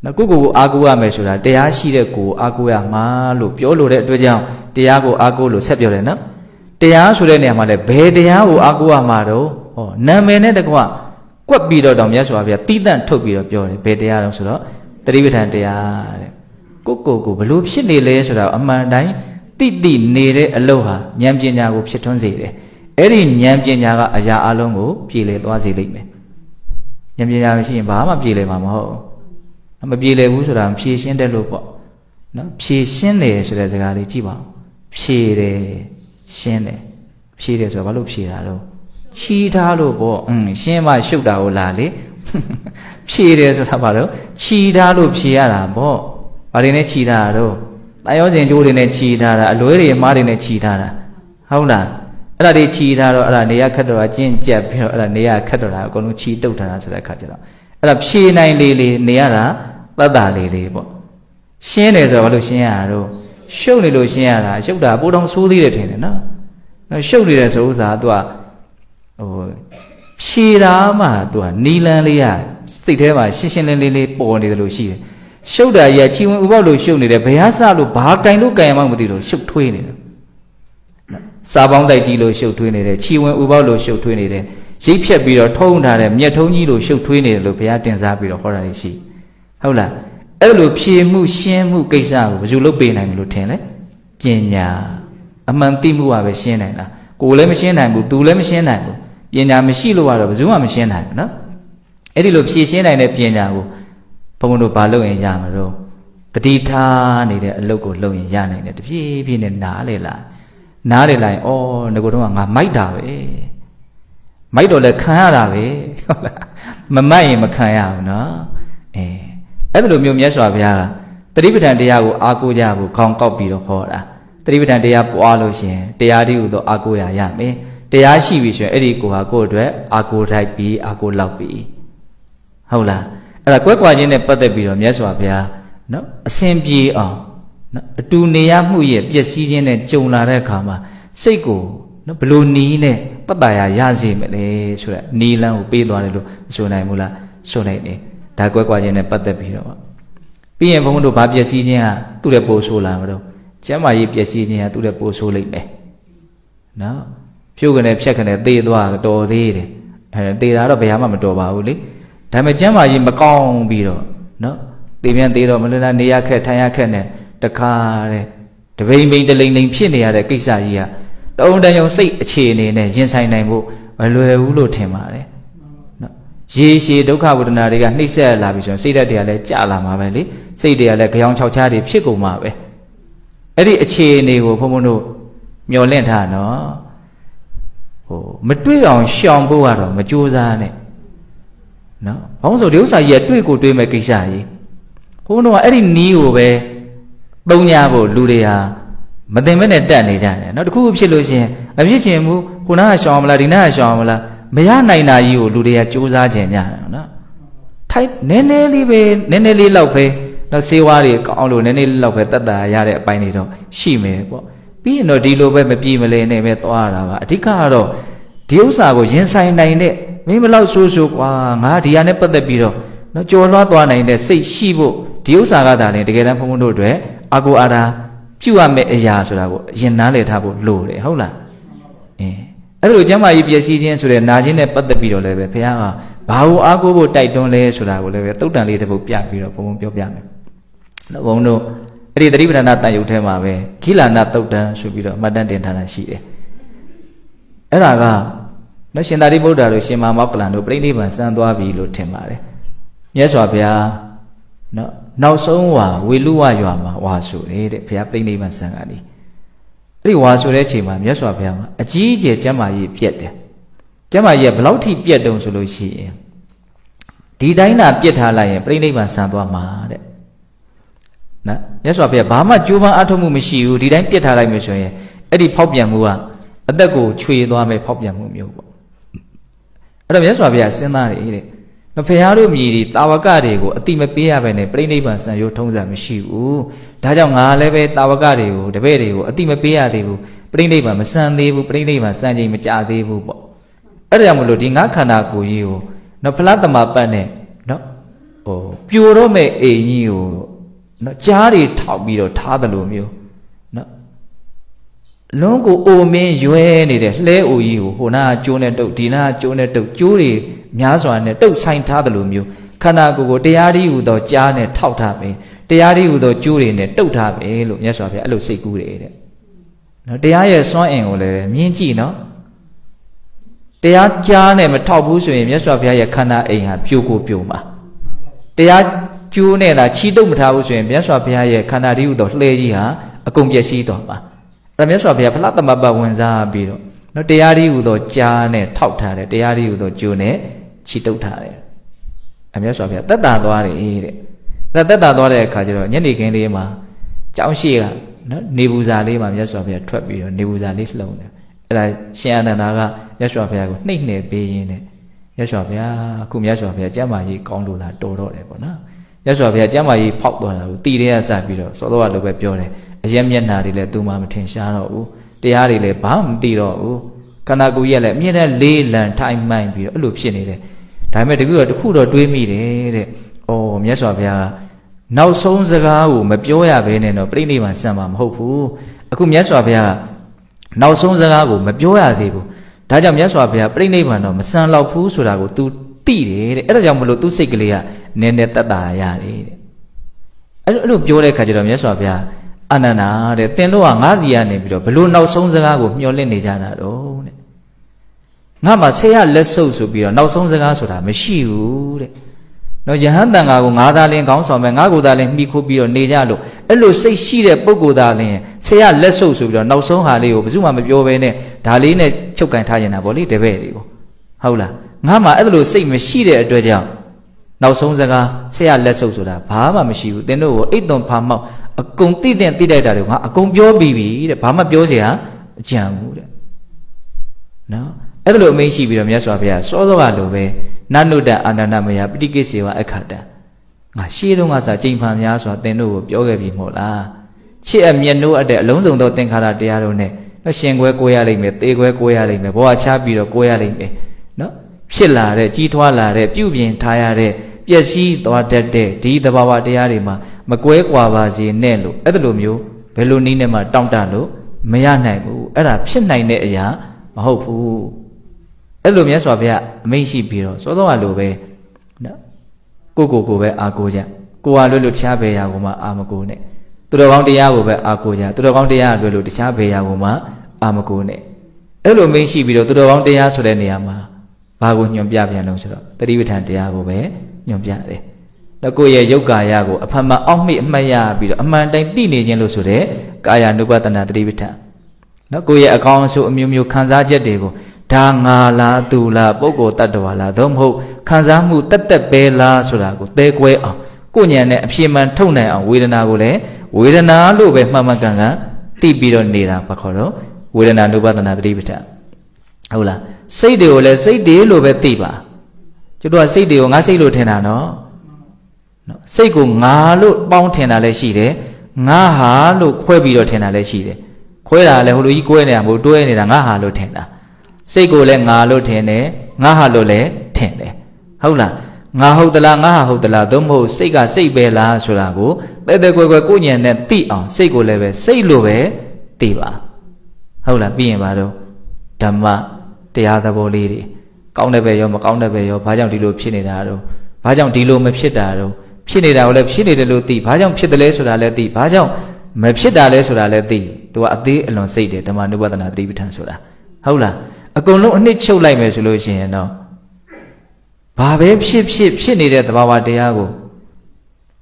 နော်ကိုအားကိုရမယ်ဆိုတာတရားရှိတဲ့ကိုအားကိုရမှာလို့ပြောလို့တဲ့အတွက်ကြောင့်တရားကိုအားကိုလို့ဆက်ပြောတယ်နော်တရားဆိုတဲ့နေရာမှာလည်းဘယ်တရားကိုအားကိုရမှာတော့ဟောနာမည်နဲ့တကွကွက်ပြီးတော့တောင်မြတ်စွာဘုရားတီးတန့်ထုတ်ပြီးတော့ပြောတယ်ဘယ်တရားတော့ဆိုတော့တတိပဋ္ဌာန်တရားတဲ့ကိုဘလို့ဖြစ်နေလဲဆိုတာအမှန်တိုင်းတိနေတဲ့အလုပ်ဟာဉာဏ်ပညာကိုဖြစ်ထွန်းစေတယ်အဲ့ဒီဉာဏ်ပညာကအရာအလုံးကိုပြေလည်သွားစေလိမ့်မယ်ဉာဏ်ပညာမရှိရင်ဘာမှပြေလည်မှာမဟုတ်မပြေလည်ဘူးဆိုတာဖြည့်ရှင်းတယ်လို့ပေါ့နော်ဖြည့်ရှင်းတယ်ဆိုတဲ့စကားလေးကြည့်ပါဦးဖြည့်တယ်ရှင်းတယ်ဖြည့်တယ်ဆိုတော့ဘာလို့ဖြည့်တာတော့ချီးထားလို့ပေါ့ရှင်းမှရှုပ်တာကိုလာလေဖြည့်တယ်ဆိုတာဘာလို့ချီးထားလို့ဖြည့်ရတာပေါ့ဘာတွေနဲ့ချီးထားတာတော့တာယောစဉ်ကျိုးတွေနဲ့ချီးထားတာအလွဲတွေအမားတွေနဲ့ချီးထားတာဟုတ်လားအဲ့ဒါတွေချီးထားတော့အဲ့ဒါနေရခက်တော့ကျင့်ကြက်ပြီးတော့အဲ့ဒါနေရခက်တော့တာအကုန်လုံးချီးတုတ်ထားတာဆိုတဲ့အခါကျတော့အဲ့ဒါဖြည့်နိုင်လေးနေရတာတတ်တာလေးပေါ့ရှင်းတယ်ဆိုတော့ဘာလို့ရှင်းရတာတော့ရှုပ်နေလို့ရှင်းရတာရှုပ်တာပိုတောင်ဆိုးသေးတယ်ထင်တယ်နော်ရှုပ်နေတယ်ဆိုဥစားသူကဖြေတာမှသူကနီလန်းလေးရစိတ်ထဲမှာရှင်းလေးပေါ်နေတယ်လို့ရှိတယ်ရှုပ်တာကြီးကချီဝင်ဥပေါက်လို့ရှုပ်နေတယ်ဘယ်ဟာစလို့ဘာကင်လို့ကင်မှမသိလို့ရှုပ်ထွေးနေတယ်စာပေါင်းတိုက်ကြီးလို့ရှုပ်ထွေးနေတယ်ချီဝင်ဥပေါက်လို့ရှုပ်ထွေးနေတယ်ရိပ်ဖြတ်ပြီးတော့ထုံးထားတဲ့မြက်ထုံးကြီးလို့ရှုပ်ထွေးနေတယ်လို့ဘုရားတင်စားပြီးတော့ဟောတာရှိဟုတ်လားအဲ့လိုဖြေမှုရှင်းမှုကိစ္စကိုဘယ်သူလုပ်ပေးနိုင်မလို့ထင်လဲပညာအမှန်သိမှုကပဲရှင်းနိုင်လားကိုလည်းမရှင်းနိုင်ဘူးသူလည်းမရှင်းနိုင်ဘူးပညာမရှိလို့ကတော့ဘယ်သူမှမရှင်းနိုင်ဘူးနော်အဲ့ဒီလိုဖြေရှင်းနိုင်တဲ့ပညာကိုဘုံတို့ဘာလုပ်ရင်ရမှာတော့တတိထားနေတဲ့အလုပ်ကိုလုပ်ရင်ရနိုင်တယ်တဖြည်းဖြည်းနဲ့နားလေလာရင်ဩငါကတော့ငါမိုက်တာပဲမိုက်တော့လည်းခံရတာပဲဟုတ်လားမမိုက်ရင်မခံရဘူးနော်အဲ့ဒါလိုမျိုးမြတ်စွာဘုရားကတတိပဋ္ဌာန်တရားကိုအားကိုးကြဖို့ခေါင်းကောက်ပြီးတော့ဟောတာတတိပဋ္ဌာန်တရားပွားလို့ရှင်တရားတည်းဟူသောအားကိုးရမယ်တရားရှိပြီဆိုရင်အဲ့ဒီကိုဟာကိုယ့်အတွက်အားကိုးထိုက်ပြီးအားကိုးလောက်ပြီးဟုတ်လားအဲ့ဒါကွက်ကွာခြင်းနဲ့ပတ်သက်ပြီးတော့မြတ်စွာဘုရားနော်အစဉ်ပြေအောင်နော်အတူနေရမှုရဲ့ပျက်စီးခြင်းနဲ့ကြုံလာတဲ့အခါမှာစိတ်ကိုနော်ဘလို့နီးနဲ့ တတ်တာရစီမလဲဆိုတဲ့နီလန်းကိုပေးသွားတယ်လို့ဆိုနိုင်ဘူးလားဆိုနိုင်တယ်ဒါကွဲကွာခြင်းနဲ့ပတ်သက်ပြီးတော့ပြီးရင်ဘုန်းတို့ဘာပျက်စီးခြင်းဟာသူ့ရဲ့ပို့ဆိုးလာမလို့ကျမ်းမာရေးပျက်စီးခြင်းဟာသူ့ရဲ့ပို့ဆိုးလိမ့်မယ်နော်ဖြုတ်ကနေဖြတ်ကနေသေသွားတော်သေးတယ်သေတာတော့ဘယ်မှမတော်ပါဘူးလေဒါပေမဲ့ကျမ်းမာရေးမကောင်းပြီးတော့နော်သေပြန်သေးတော့မလို့လားနေရခက်ထိုင်ရခက်နဲ့တခါတဲ့တပိန်ပိန်တလိန်လိန်ဖြစ်နေရတဲ့ကိစ္စကြီးကတုံးတန်ယုံစိတ်အခြေအနေနဲ့ရင်ဆိုင်နိုင်ဖို့မလွယ်ဘူးလို့ထင်ပါတယ်နော်ရေရှည်ဒုက္ခဝေဒနာတွေကနှိမ့်ဆက်လာပြီဆိုရင်စိတ်ဓာတ်တွေကလည်းကြာလာမှာပဲလေစိတ်တွေကလည်းကြောင်ချောက်ချားတွေဖြစ်ကုန်မှာပဲအဲ့ဒီအခြေအနေကိုဘုံဘုံတို့မျောလင့်ထားနော်မတွေ့အောင်ရှောင်ဖို့ကတော့မကြိုးစားနဲ့နော်ဘာလို့ဆိုဒီဥစ္စာကြီးကတွေ့ကိုတွေ့မဲ့ကိစ္စကြီးဘုံဘုံတို့ကအဲ့ဒီနီးကိုပဲသုံးရဖို့လူတွေဟာမသိမဲ့နဲ့တက်နေကြတယ်နော်တခုဖြစ်လို့ရှိရင်မဖြစ်ချင်ဘူးခုနကရှောင်မလားဒီနားကရှောင်မလားမရနိုင်တာကြီးကိုလူတွေကစူးစမ်းကြင်ကြတယ်နော်ထိုက်နည်းနည်းလေးပဲနည်းနည်းလေးလောက်ပဲနော်စေဝါတွေကောင်းလို့နည်းနည်းလေးလောက်ပဲတတ်တာရတဲ့အပိုင်းတွေတော့ရှိမယ်ပေါ့ပြီးရင်တော့ဒီလိုပဲမပြေမလဲနဲ့ပဲသွားတာပါအဓိကကတော့ဒီဥစ္စာကိုရင်ဆိုင်နိုင်တဲ့မင်းဘလောက်ဆိုးဆိုးကွာငါဒီဟာနဲ့ပတ်သက်ပြီးတော့နော်ကြော်လွှားသွားနိုင်တဲ့စိတ်ရှိဖို့ဒီဥစ္စာကသာလေတကယ်တမ်းဘုံဘုံတို့အတွက်အာကိုအာရာပြုတ်ရမယ့်အရာဆိုတာကိုအရင်နားလည်ထားဖို့လိုတယ်ဟုတ်လားအဲ့လိုကျမ်းမာရေးပျက်စီးခြင်းဆိုတဲ့နာခြင်းနဲ့ပတ်သက်ပြီးတော့လည်းပဲဘုရားကဘာကိုအားကိုးဖို့တိုက်တွန်းလဲဆိုတာကိုလည်းပဲသုတ်တန်လေးတစ်ပုဒ်ပြပြီးတော့ဘုံဘုံပြောပြမယ်နော်ဘုံတို့အဲ့ဒီသတိပဋ္ဌာန်တန်ရုပ်ထဲမှာပဲခိလာနာသုတ်တန်ဆိုပြီးတော့အမှတ်တမ်းတင်ထားတာရှိတယ်အဲ့ဒါကနော်ရှင်သာရိပုတ္တရာတို့ရှင်မမောက္ကလန်တို့ပြိဋိဘံစံသွားပြီလို့ထင်ပါတယ်မြတ်စွာဘုရားနော်နောက်ဆုံးဝါဝေလူဝရွာမှာဝါဆိုတယ်တဲ့ဘုရားပြိဋိဘံစံကနေအဲ့ဒီဝါဆိုတဲ့အချိန်မှာမြတ်စွာဘုရားမှာအကြီးအကျယ်ကျမ်းမာရေးပြက်တယ်ကျမ်းမာရေးကဘယ်လောက်ထိပြက်တုံဆိုလို့ရှိရင်ဒီတိုင်းသာပြက်ထားလိုက်ရင်ပြိဋိဘံစံသွားမှာတဲ့နော်မြတ်စွာဘုရားဘာမှကြိုးပမ်းအထောက်မှုမရှိဘူးဒီတိုင်းပြက်ထားလိုက်မှဆိုရင်အဲ့ဒီဖောက်ပြန်မှုကအသက်ကိုချွေသွားမယ်ဖောက်ပြန်မှုမျိုးပေါ့အဲ့တော့မြတ်စွာဘုရားစဉ်းစားတယ်တဲ့မဖရားတို့မြည်ဒီတာဝကတွေကိုအတိမပေးရပဲနဲ့ပြိဋိဘံစံရိုးထုံးစံမရှိဘူးဒါကြောင့်ငါလည်းပဲတာဝကတွေကိုတပည့်တွေကိုအတိမပေးရသေးဘူးပြိဋိဘံမစံသေးဘူးပြိဋိဘံစံချိန်မကြသေးဘူးပေါ့အဲ့ဒါကြောင့်မလို့ဒီငါခန္ဓာကိုယ်ကြီးကိုနော်ဖလားတမပတ်နဲ့နော်ပြိုတော့မဲ့အိမ်ကြီးကိုနော်ကြားတွေထောက်ပြီးတော့ထားတယ်လို့မျိုးနော်လုံးကိုအိုမင်းရွဲနေတဲ့လှဲအိုကြီးကိုဟိုနာကျိုးနဲ့တုတ်ဒီနာကျိုးနဲ့တုတ်ကျိုးတွေများစွာနဲ့တုတ်ဆိုင်ထားတယ်လို့မျိုးခန္ဓာကိုယ်ကိုတရားရည်ဟူသောကြားနဲ့ထောက်ထားပဲတရားရည်ဟူသောကျိုးတွေနဲ့တုတ်ထားပဲလို့မြတ်စွာဘုရားအဲ့လိုစိတ်ကူးတယ်တဲ့နော်တရားရဲ့စွမ်းအင်ကိုလည်းမြင်ကြည့်နော်တရားကြားနဲ့မထောက်ဘူးဆိုရင်မြတ်စွာဘုရားရဲ့ခန္ဓာအိမ်ဟာပြိုကိုပြိုမှာတရားကျိုးနဲ့လားချီတုတ်မထားဘူးဆိုရင်မြတ်စွာဘုရားရဲ့ခန္ဓာရည်ဟူသောလှဲကြီးဟာအကုန်ပျက်စီးသွားမှာအဲ့မြတ်စွာဘုရားဖလားတမပတ်ဝင်စားပြီးတော့နော်တရားရည်ဟူသောကြားနဲ့ထောက်ထားတယ်တရားရည်ဟူသောကျိုးနဲ့ချီတုတ်ထားတယ်အမြတ်စွာဘုရားသက်တာသွားတယ်တဲ့သက်တာသွားတဲ့အခါကျတော့ညနေခင်းလေးမှာကျောင်းရှိကနော်နေပူဇာလေးမှာမြတ်စွာဘုရားထွက်ပြီးတော့နေပူဇာလေးလှုံတယ်အဲ့ဒါရှင်အနန္ဒာကမြတ်စွာဘုရားကိုနှိမ့်နှဲပေးရင်းနဲ့မြတ်စွာဘုရားအခုမြတ်စွာဘုရားကျမ်းမာရေးကောင်းလို့လားတော်တော့တယ်ပေါ့နော်မြတ်စွာဘုရားကျမ်းမာရေးဖောက်သွားတာကိုတည်တဲ့ကစပြီးတော့စောတော့လိုပဲပြောတယ်အရက်မျက်နှာတွေလည်းသူမှမထင်ရှားတော့ဘူးတရားတွေလည်းဘာမှမသိတော့ဘူးခန္ဓာကိုယ်ကြီးကလည်းအမြဲတမ်းလေးလံထိုင်မှန်ပြီးတော့အဲ့လိုဖြစ်နေတယ်ဒါပေမဲ့တကူတော့တခုတော့တွေးမိတယ်တဲ့။အော်မြတ်စွာဘုရားကနောက်ဆုံးစကားကိုမပြောရဘဲနဲ့တော့ပြိဋိဘံစံမှာမဟုတ်ဘူး။အခုမြတ်စွာဘုရားကနောက်ဆုံးစကားကိုမပြောရသေးဘူး။ဒါကြောင့်မြတ်စွာဘုရားပြိဋိဘံတော့မစံလောက်ဘူးဆိုတာကို तू သိတယ်တဲ့။အဲ့ဒါကြောင့်မလို့ तू စိတ်ကလေးကနည်းနည်းတက်တာရတယ်တဲ့။အဲ့လိုပြောတဲ့ခါကျတော့မြတ်စွာဘုရားအနန္ဒာတဲ့သင်တို့ကငါးစီကနေပြီးတော့ဘလို့နောက်ဆုံးစကားကိုမျှော်လင့်နေကြတာတော့တဲ့ငါမှဆေးရလက်ဆုပ်ဆိုပြီးတော့နောက်ဆုံးစကားဆိုတာမရှိဘူးတဲ့နော်ယဟန်တန်ဃာကိုငါသာလင်ခေါင်းဆောင်မယ်ငါကိုသာလင်မှီခိုးပြီးတော့နေကြလို့အဲ့လိုစိတ်ရှိတဲ့ပုဂ္ဂိုလ်သာလင်ဆေးရလက်ဆုပ်ဆိုပြီးတော့နောက်ဆုံးဟာလေးကိုဘယ်သူမှမပြောဘဲနဲ့ဒါလေးနဲ့ချုပ်ကန်ထားနေတာဗောလေတပည့်တွေကိုဟုတ်လားငါမှအဲ့လိုစိတ်မရှိတဲ့အတွက်ကြောင့်နောက်ဆုံးစကားဆေးရလက်ဆုပ်ဆိုတာဘာမှမရှိဘူးသင်တို့ကိုအိတ်သွန်ဖာမောက်အကုန်သိတဲ့သိတိုက်တာတွေကိုငါအကုန်ပြောပြီးပြီတဲ့ဘာမှပြောเสียအကြံဘူးတဲ့နော်အဲ့ဒါလိုအမိန့်ရှိပြီးတော့မြတ်စွာဘုရားစောစောကလိုပဲနနုတ္တအာနန္ဒမယပဋိကိစ္ဆေဝအခါတံငါရှေးတုန်းကစကြိမ်ဖန်များစွာသင်တို့ကိုပြောခဲ့ပြီမဟုတ်လားချစ်အမျက်နှိုးအပ်တဲ့အလုံးစုံသောသင်္ခါရတရားတို့နဲ့ ရှင်ကွဲကိုရလိမ့်မယ်သေကွဲကိုရလိမ့်မယ်ဘဝချပြီးတော့ကိုရလိမ့်မယ်နော်ဖြစ်လာတဲ့ကြီးထွားလာတဲ့ပြုပြင်ထားရတဲ့ပျက်စီးသွားတတ်တဲ့ဒီသဘာဝတရားတွေမှာမကွဲကွာပါစေနဲ့လို့အဲ့လိုမျိုးဘယ်လိုနည်းနဲ့မှတောင့်တလို့မရနိုင်ဘူးအဲ့ဒါဖြစ်နိုင်တဲ့အရာမဟုတ်ဘူးအဲ့လိုမြတ်စွာဘုရားအမိန့်ရှိပြီးတော့စောစောကလိုပဲနော်ကိုပဲအာကိုကြကိုဟာလွတ်လို့တခြားဘယ်ရာကိုမှအာမကိုနဲ့သူတော်ကောင်းတရားကိုပဲအာကိုကြသူတော်ကောင်းတရားလွတ်လို့တခြားဘယ်ရာကိုမှအာမကိုနဲ့အဲ့လိုမိန့်ရှိပြီးတော့သူတော်ကောင်းတရားဆိုတဲ့နေရာမှာဘာကိုညွှန်ပြပြန်လို့ဆိုတော့တတိပဋ္ဌာန်တရားကိုပဲညွှန်ပြတယ်တော့ကိုယ့်ရဲ့ယုတ်ကာယကိုအဖန်မှအောက်မေ့အမှတ်ရပြီးတော့အမှန်တိုင်းသိနေခြင်းလို့ဆိုတဲ့ကာယ ानु ပတနာတတိပဋ္ဌာန်နော်ကိုယ့်ရဲ့အကောင်းအဆိုးအမျိုးမျိုးခံစားချက်တွေကိုဒါငါလားသူလားပုဂ္ဂိုလ်တ attva လားသို့မဟုတ်ခံစားမှုတက်ပဲလားဆိုတာကိုသဲကွဲအောင်ကိုဉာဏ်နဲ့အပြည့်မှန်ထုတ်နိုင်အောင်ဝေဒနာကိုလည်းဝေဒနာလို့ပဲမှန်မှန်ကန်ကန်သိပြီးတော့နေတာဘာခေါ်တော့ဝေဒနာ ानु ပတနာတတိပဋ္ဌာန်ဟုတ်လားစိတ်တွေကိုလည်းစိတ်တွေလို့ပဲသိပါကျွတ်တော့စိတ်တွေကိုငါစိတ်လို့ထင်တာနော်စိတ်ကိုငါလို့ပေါင်းထင်တာလည်းရှိတယ်ငါဟာလို့ခွဲပြီးတော့ထင်တာလည်းရှိတယ်ခွဲတာလည်းဟိုလိုကြီးကွဲနေတာမဟုတ်တွဲနေတာငါဟာလို့ထင်တာစိတ်ကိုလည်းငါလို့ထင်တယ်ငါဟာလို့လည်းထင်တယ်ဟုတ်လားငါဟုတ်သလားငါဟာဟုတ်သလားသို့မဟုတ်စိတ်ကစိတ်ပဲလားဆိုတာကိုတဲ့ကွယ်ကိုဉာဏ်နဲ့သိအောင်စိတ်ကိုလည်းပဲစိတ်လို့ပဲသိပါဟုတ်လားပြီးရင်ပါတော့ဓမ္မတရားသဘောလေးတွေကောင်းတဲ့ပဲရောမကောင်းတဲ့ပဲရောဘာကြောင့်ဒီလိုဖြစ်နေတာတော့ဘာကြောင့်ဒီလိုမဖြစ်တာတော့ဖြစ်နေတာကိုလည်းဖြစ်နေတယ်လို့သိဘာကြောင့်ဖြစ်တယ်လဲဆိုတာလည်းသိဘာကြောင့်မဖြစ်တာလဲဆိုတာလည်းသိသူကအသေးအလွန်စိတ်တယ်ဓမ္မ ानु ပတနာတတိပဋ္ဌာန်ဆိုတာဟုတ်လားအကုန်လုံးအနှစ်ချုပ်လိုက်မယ်ဆိုလို့ရှိရင်တော့ဘာပဲဖြစ်နေတဲ့သဘာဝတရားကို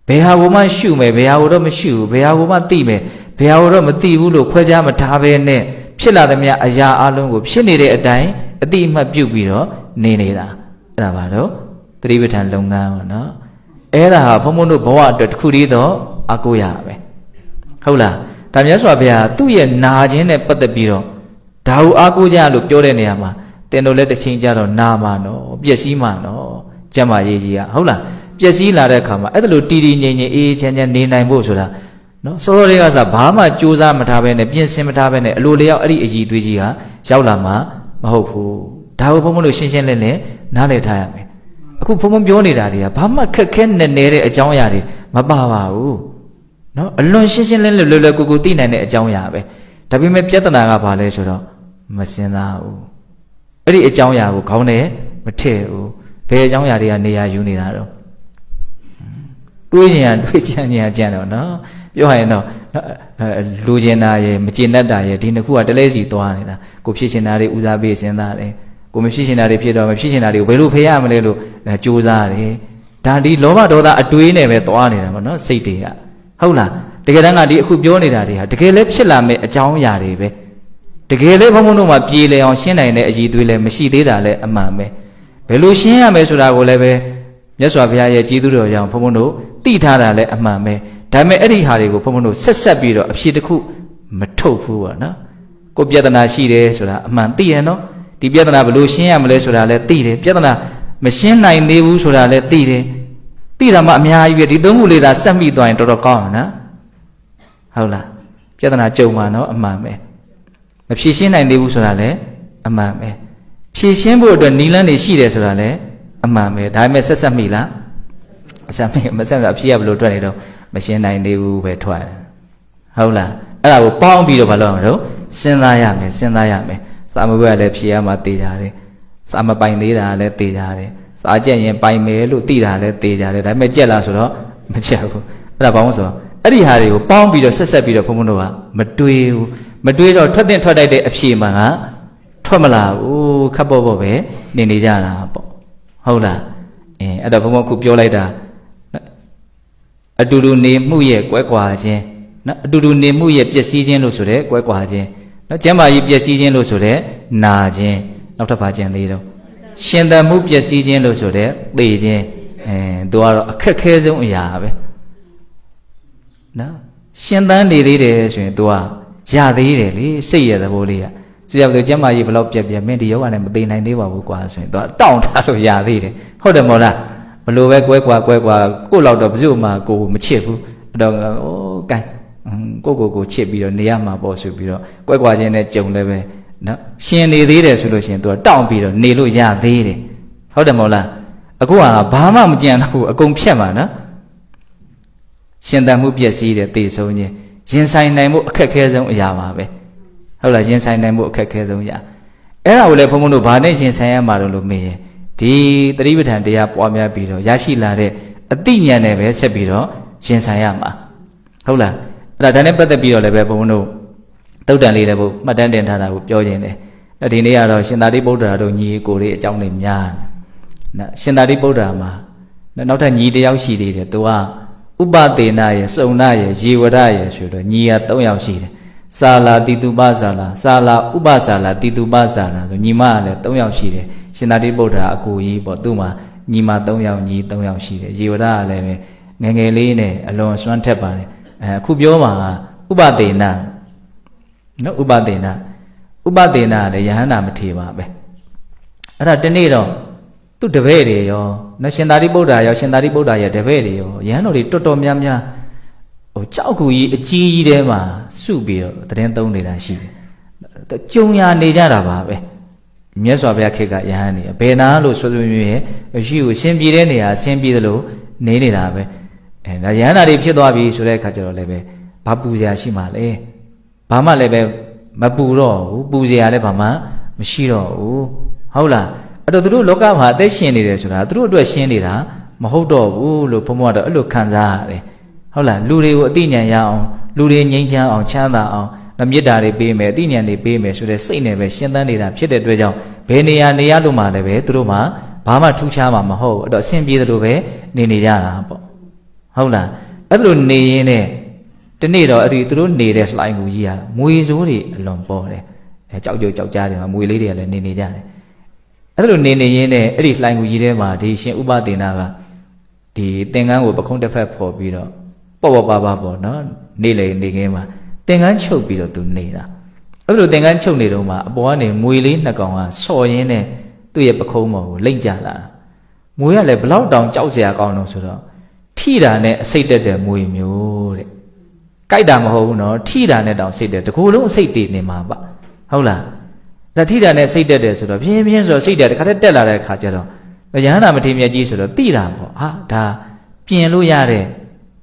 ဘယ်ဟာကိုမှရှုမယ်ဘယ်ဟာကိုတော့မရှုဘူးဘယ်ဟာကိုမှသိမယ်ဘယ်ဟာကိုတော့မသိဘူးလို့ခွဲခြားမထားဘဲနဲ့ဖြစ်လာသမျှအရာအလုံးကိုဖြစ်နေတဲ့အတိုင်းအတိအမှတ်ပြုပြီးတော့နေနေတာအဲ့ဒါပါတော့တတိပဋ္ဌာန်လုပ်ငန်းပေါ့နော်အဲ့ဒါဟာဘုံဘုံတို့ဘဝအတွက်တစ်ခုတည်းတော့အကိုရပဲဟုတ်လားဒါမြတ်စွာဘုရားသူ့ရဲ့နာခြင်းနဲ့ပတ်သက်ပြီးတော့ဒါဟုအကိုကြလို့ပြောတဲ့နေရာမှာတင်တို့လည်းတစ်ချိန်ကြတော့နာမှာနော်ပျက်စီးမှာနော်ကျမ်းမာရေးကြီးကဟုတ်လားပျက်စီးလာတဲ့အခါမှာအဲ့ဒါလိုတည်တည်ငြိမ်ငြိမ်အေးချမ်းချမ်းနေနိုင်ဖို့ဆိုတာနော်စောစောလေးကစားဘာမှကြိုးစားမထားဘဲနဲ့ပြင်ဆင်မထားဘဲနဲ့အလိုလျောက်အဲ့ဒီအည်သွေးကြီးကရောက်လာမှာမဟုတ်ဘူးဒါကိုဘုံဘုံတို့ရှင်းရှင်းလင်းလင်းနားလည်ထားရမယ်အခုဘုံဘုံပြောနေတာတွေကဘာမှခက်ခဲနဲ့နေတဲ့အကြောင်းအရာတွေမပါပါဘူးနော်အလွန်ရှင်းရှင်းလင်းလင်းလွယ်လွယ်ကူကူသိနိုင်တဲ့အကြောင်းအရာပဲဒါပေမဲ့ပြဿနာကဘာလဲဆိုတော့မစင်စားဘူးအဲ့ဒီအကြောင်းအရာကိုခေါင်းနဲ့မထည့်ဘူးဘယ်အကြောင်းအရာတွေကနေရာယူနေတာတော့တွေးကြံကြံတော့နော်ပြောရရင်တော့လူကျင်တာရယ်မကျင်တတ်တာရယ်ဒီနှစ်ခုကတလဲစီသွားနေတာကိုဖြစ်ချင်တာတွေဦးစားပေးစဉ်းစားတယ်ကိုမဖြစ်ချင်တာတွေဖြစ်တော့မဖြစ်ချင်တာတွေကိုဘယ်လိုဖယ်ရမလဲလို့ကြိုးစားတယ်ဒါဒီလောဘဒေါသအတွေးနဲ့ပဲသွားနေတာပေါ့နော်စိတ်တွေကဟုတ်လားတကယ်တမ်းကဒီအခုပြောနေတာတွေဟာတကယ်လည်းဖြစ်လာမဲ့အကြောင်းအရာတွေပဲတကယ်လည်းဘုံဘုံတို့မှာပြေလည်အောင်ရှင်းနိုင်တဲ့အည်သွေးလည်းမရှိသေးတာလည်းအမှန်ပဲဘယ်လိုရှင်းရမယ်ဆိုတာကိုလည်းပဲမြတ်စွာဘုရားရဲ့ကြီးသူတော်ကြောင့်ဘုံဘုံတို့သိထားတာလည်းအမှန်ပဲဒါပေမဲ့အဲ့ဒီဟာတွေကိုဘုံဘုံတို့ဆက်ပြီးတော့အဖြစ်တစ်ခုမထုတ်ဘူးပေါ့နော်ကိုပြဿနာရှိတယ်ဆိုတာအမှန်သိရနော်ဒီပြဿနာဘယ်လိုရှင်းရမလဲဆိုတာလည်းသိတယ်ပြဿနာမရှင်းနိုင်သေးဘူးဆိုတာလည်းသိတယ်သိတာမှအများကြီးပဲဒီသုံးခုလေးသာစက်မိသွားရင်တော်တော်ကောင်းနော်ဟုတ်လားပြဿနာကြုံမှာနော်အမှန်ပဲမဖြေရှင်းနိုင်သေးဘူးဆိုတာလည်းအမှန်ပဲဖြေရှင်းဖို့အတွက်နီလန်းတွေရှိတယ်ဆိုတာလည်းအမှန်ပဲဒါပေမဲ့ဆက်မိလားဆက်မိမဆက်တော့ဖြေရဘယ်လိုထွက်နေတော့မရှင်းနိုင်သေးဘူးပဲထွက်တယ်ဟုတ်လားအဲ့ဒါကိုပေါင်းပြီးတော့ဘာလုပ်ရမလို့စဉ်းစားရမယ်စာမဘွဲ့လည်းဖြေရမှသိကြတယ်စာမပိုင်သေးတာလည်းသိကြတယ်စာကြက်ရင်ပိုင်မယ်လို့သိတာလည်းသိကြတယ်ဒါပေမဲ့ကြက်လားဆိုတော့မကြက်ဘူးအဲ့ဒါဘာလို့ဆိုတော့အဲ့ဒီဟာတွေကိုပေါင်းပြီးတော့ဆက်ပြီးတော့ဘုံဘုံတို့ကမတွေးဘူးမတွေးတော့ထွက်တဲ့ထွက်တိုက်တဲ့အဖြေမှန်ကထွက်မလာဘူးခပ်ပေါ့ပေါ့ပဲနေကြတာပေါ့ဟုတ်လားအဲ့တော့ဘုံဘုံခုပြောလိုက်တာအတူတူနေမှုရဲ့ကွဲကွာခြင်းနော်အတူတူနေမှုရဲ့ပျက်စီးခြင်းလို့ဆိုတဲ့ကွဲကွာခြင်းနော်ကျမ်းမာရေးပျက်စီးခြင်းလို့ဆိုတဲ့နာခြင်းနောက်တစ်ပါးကျန်သေးတော့ရှင်သန်မှုပျက်စီးခြင်းလို့ဆိုတဲ့သေခြင်းသူကတော့အခက်ခဲဆုံးအရာပဲနော်ရှင်သန်နေသေးတယ်ဆိုရင် तू ကရသေးတယ်လေစိတ်ရသဘောလေးကဆိုကြလို့ကျမ်းမာရေးဘလောက်ပြက်မင်းဒီယောဂနဲ့မသိနိုင်သေးပါဘူးကွာဆိုရင် तू တောင့်ထားလို့ရသေးတယ်ဟုတ်တယ်မို့လားဘလို့ပဲကွဲကွာကို့လောက်တော့ဘယ်သူမှကိုမချစ်ဘူးအဲ့တော့ကဲ ကိုချစ်ပြီးတော့နေရမှာပေါ့ဆိုပြီးတော့ကွက်ကွာချင်းနဲ့ကြုံလည်းပဲနော်ရှင်နေသေးတယ်ဆိုလို့ရှိရင်သူကတောင့်ပြီးတော့နေလို့ရသေးတယ်ဟုတ်တယ်မဟုတ်လားအခုကဘာမှမကြံတော့ဘူးအကုန်ဖြတ်မှာနော်ရှင်သန်မှုပျက်စီးတယ်သေဆုံးခြင်းရင်ဆိုင်နိုင်မှုအခက်ခဲဆုံးအရာပါပဲဟုတ်လားရင်ဆိုင်နိုင်မှုအခက်ခဲဆုံးအရာအဲ့ဒါကိုလည်းဘုန်းဘုန်းတို့ဘာနဲ့ရင်ဆိုင်ရမှာလို့မေးရင်ဒီသတိပဋ္ဌာန်တရားပွားများပြီးတော့ရရှိလာတဲ့အသိဉာဏ်နဲ့ပဲဆက်ပြီးတော့ရင်ဆိုင်ရမှာဟုတ်လားအဲ့ဒါနဲ့ပတ်သက်ပြီးတော့လည်းပဲဘုန်းဘုန်းတို့တုတ်တန်လေးလည်းဘုမှတ်တမ်းတင်ထားတာကိုပြောခြင်းတယ်ဒီနေ့ကတော့ရှင်သာရိပုတ္တရာတို့ညီကိုလေးအကြောင်းတွေများနော်ရှင်သာရိပုတ္တရာမှာနောက်ထပ်ညီတစ်ယောက်ရှိသေးတယ်သူကဥပသေနရဲ့စုံနာရဲ့ရေဝရရဲ့ဆိုတော့ညီက3ယောက်ရှိတယ်စာလာတိတုပစာလာစာလာဥပစာလာတိတုပစာလာဆိုညီမကလည်း3ယောက်ရှိတယ်ရှင်သာရိပုတ္တရာအကိုကြီးပေါ့သူ့မှာညီမ3ယောက်ညီ3ယောက်ရှိတယ်ရေဝရကလည်းပဲငယ်ငယ်လေးနဲ့အလွန်စွမ်းထက်ပါတယ်အခုပြောမှာကဥပသေနနော်ဥပသေနလည်းယဟန္တာမထေပါပဲအဲ့ဒါတနေ့တော့သူ့တပည့်တွေရောနော်ရှင်သာရိပုတ္တရာရောရှင်သာရိပုတ္တရာရဲ့တပည့်တွေရောယဟန်တော်တွေတော်တော်များများဟိုကြောက်ကူကြီးအကြီးကြီးထဲမှာစုပြီးတော့သတင်းသုံးနေတာရှိတယ်ကြုံရနေကြတာပါပဲမြတ်စွာဘုရားခေတ်ကယဟန်နေဘယ်နာလို့ဆိုဆိုမျိုးရဲ့ရှိကိုရှင်ပြည်တဲ့နေရာဆင်းပြည်သလိုနေနေတာပဲဒါယဟန်တာတွေဖြစ်သွားပြီဆိုတဲ့အခါကျတော့လည်းပဲဘာပူစရာရှိမှလဲဘာမှလည်းပဲမပူတော့ဘူးပူစရာလည်းဘာမှမရှိတော့ဘူးဟုတ်လားအဲ့တော့သူတို့လောကမှာအသက်ရှင်နေတယ်ဆိုတာသူတို့အတွက်ရှင်းနေတာမဟုတ်တော့ဘူးလို့ဘုံဘုံကတော့အဲ့လိုခံစားရတယ်ဟုတ်လားလူတွေကိုအသိဉာဏ်ရအောင်လူတွေငြိမ်းချမ်းအောင်ချမ်းသာအောင်မေတ္တာတွေပေးမယ်အသိဉာဏ်တွေပေးမယ်ဆိုတဲ့စိတ်နဲ့ပဲရှင်းသန်းနေတာဖြစ်တဲ့အတွက်ကြောင့်ဘယ်နေရာနေရလို့မှလည်းပဲသူတို့မှဘာမှထူးခြားမှာမဟုတ်အဲ့တော့အဆင်ပြေတယ်လို့ပဲနေကြတာပေါ့ဟုတ်လားအဲ့လိုနေရင်းနဲ့ဒီနေ့တော့အဲ့ဒီသူတို့နေတဲ့လှိုင်းကူကြီးကမွေစိုးတွေအလွန်ပေါ်တယ်ကြောက်ကြားတယ်မှာမွေလေးတွေကလည်းနေကြတယ်အဲ့လိုနေရင်းနဲ့အဲ့ဒီလှိုင်းကူကြီးထဲမှာဒီရှင်ဥပသေနကဒီသင်္ကန်းကိုပခုံးတစ်ဖက်ဖော်ပြီးတော့ပေါ့ပါပေါ့နော်နေလေနေခင်းမှာသင်္ကန်းချုပ်ပြီးတော့သူနေတာအဲ့လိုသင်္ကန်းချုပ်နေတော့မှအပေါ်ကနေမွေလေးနှစ်ကောင်ကဆော်ရင်းနဲ့သူ့ရဲ့ပခုံးပေါ်ကိုလိမ့်ကြလာမွေကလည်းဘလောက်တောင်ကြောက်စရာကောင်းတော့ဆိုတော့ထိတာနဲ့အစိတ်တက်တဲ့မွေမျိုးတဲ့ကြိုက်တာမဟုတ်ဘူးနော်ထိတာနဲ့တောင်စိတ်တက်တကူလုံးအစိတ်တည်နေမှာပါဟုတ်လားဒါထိတာနဲ့စိတ်တက်တယ်ဆိုတော့ပြင်းဆိုတော့စိတ်တက်တခါတည်းတက်လာတဲ့ခါကျတော့ယဟန္တာမထေရမြတ်ကြီးဆိုတော့သိတာပေါ့ဟာဒါပြင်လို့ရတဲ့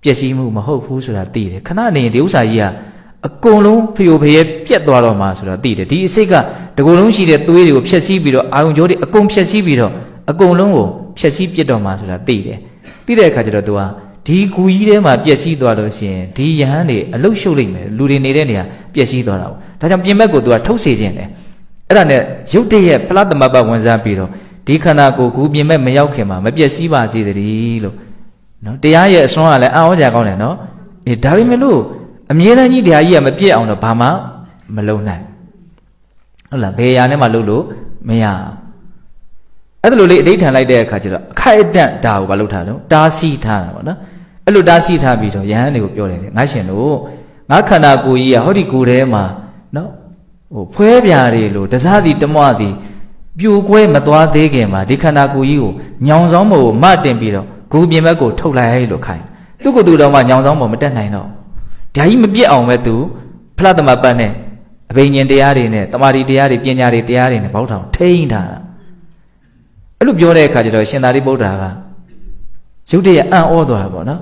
ပျက်စီးမှုမဟုတ်ဘူးဆိုတာသိတယ်ခဏနေဒီဥစ္စာကြီးကအကုန်လုံးဖျို့ဖျဲပြက်သွားတော့မှဆိုတော့သိတယ်ဒီအစိတ်ကတကူလုံးရှိတဲ့သွေးတွေကိုဖျက်ဆီးပြီးတော့အာယုံကြောတွေအကုန်ဖျက်ဆီးပြီးတော့အကုန်လုံးကိုဖျက်ဆီးပြစ်တော့မှဆိုတာသိတယ်သိတဲ့အခါကျတော့ तू ကဒီကူကြီးထဲမှာပျက်စီးသွားလို့ရှိရင်ဒီယဟန်တွေအလုတ်ရှုပ်လိုက်မယ်လူတွေနေတဲ့နေရာပျက်စီးသွားတာပေါ့ဒါကြောင့်ပြင်ဘက်ကို तू ကထုတ်စေခြင်းတယ်အဲ့ဒါနဲ့ရုပ်တရက်ဖလားသမဘဝင်စားပြီးတော့ဒီခန္ဓာကိုယ်ကူပြင်မဲ့မရောက်ခင်မှာမပျက်စီးပါစေတည်းလို့နော်တရားရဲ့အစွမ်းကလည်းအံ့ဩစရာကောင်းတယ်နော်ဒါပေမဲ့လို့အမြဲတမ်းကြီးတရားကြီးကမပြည့်အောင်တော့ဘာမှမလုပ်နိုင်ဟုတ်လားဘယ်ရာနဲ့မှလုပ်လို့မရအဲ့ဒါလိုလေးအဋိဌာန်လိုက်တဲ့အခါကျတော့အခိုက်အတန့်ဒါကိုမလုပ်ထားတော့တားဆီးထားတာပေါ့နော်အဲ့လိုတားဆီးထားပြီးတော့ယဟန်တွေကိုပြောတယ်ငါရှင်တို့ငါခန္ဓာကိုယ်ကြီးကဟောဒီကိုယ်ထဲမှာနော်ဟိုဖွဲပြားတွေလို့တစားစီတမွစီပြိုကွဲမသွားသေးခင်မှာဒီခန္ဓာကိုယ်ကြီးကိုညောင်ဆောင်မို့မတင်ပြီးတော့ဂူပြင်ဘက်ကိုထုတ်လိုက်လို့ခိုင်းသူ့ကိုယ်သူတော်မှညောင်ဆောင်မို့မတက်နိုင်တော့ဒါကြီးမပြတ်အောင်ပဲသူဖလားသမပတ်နဲ့အဘိညာဉ်တရားတွေနဲ့တမာတိတရားတွေပညာတွေတရားတွေနဲ့ဘောက်ထောင်ထိန်းထားတာအဲ့လိုပြောတဲ့အခါကျတော့ရှင်သာရိပုတ္တရာကရုပ်တရက်အံ့ဩသွားတာပေါ့နော်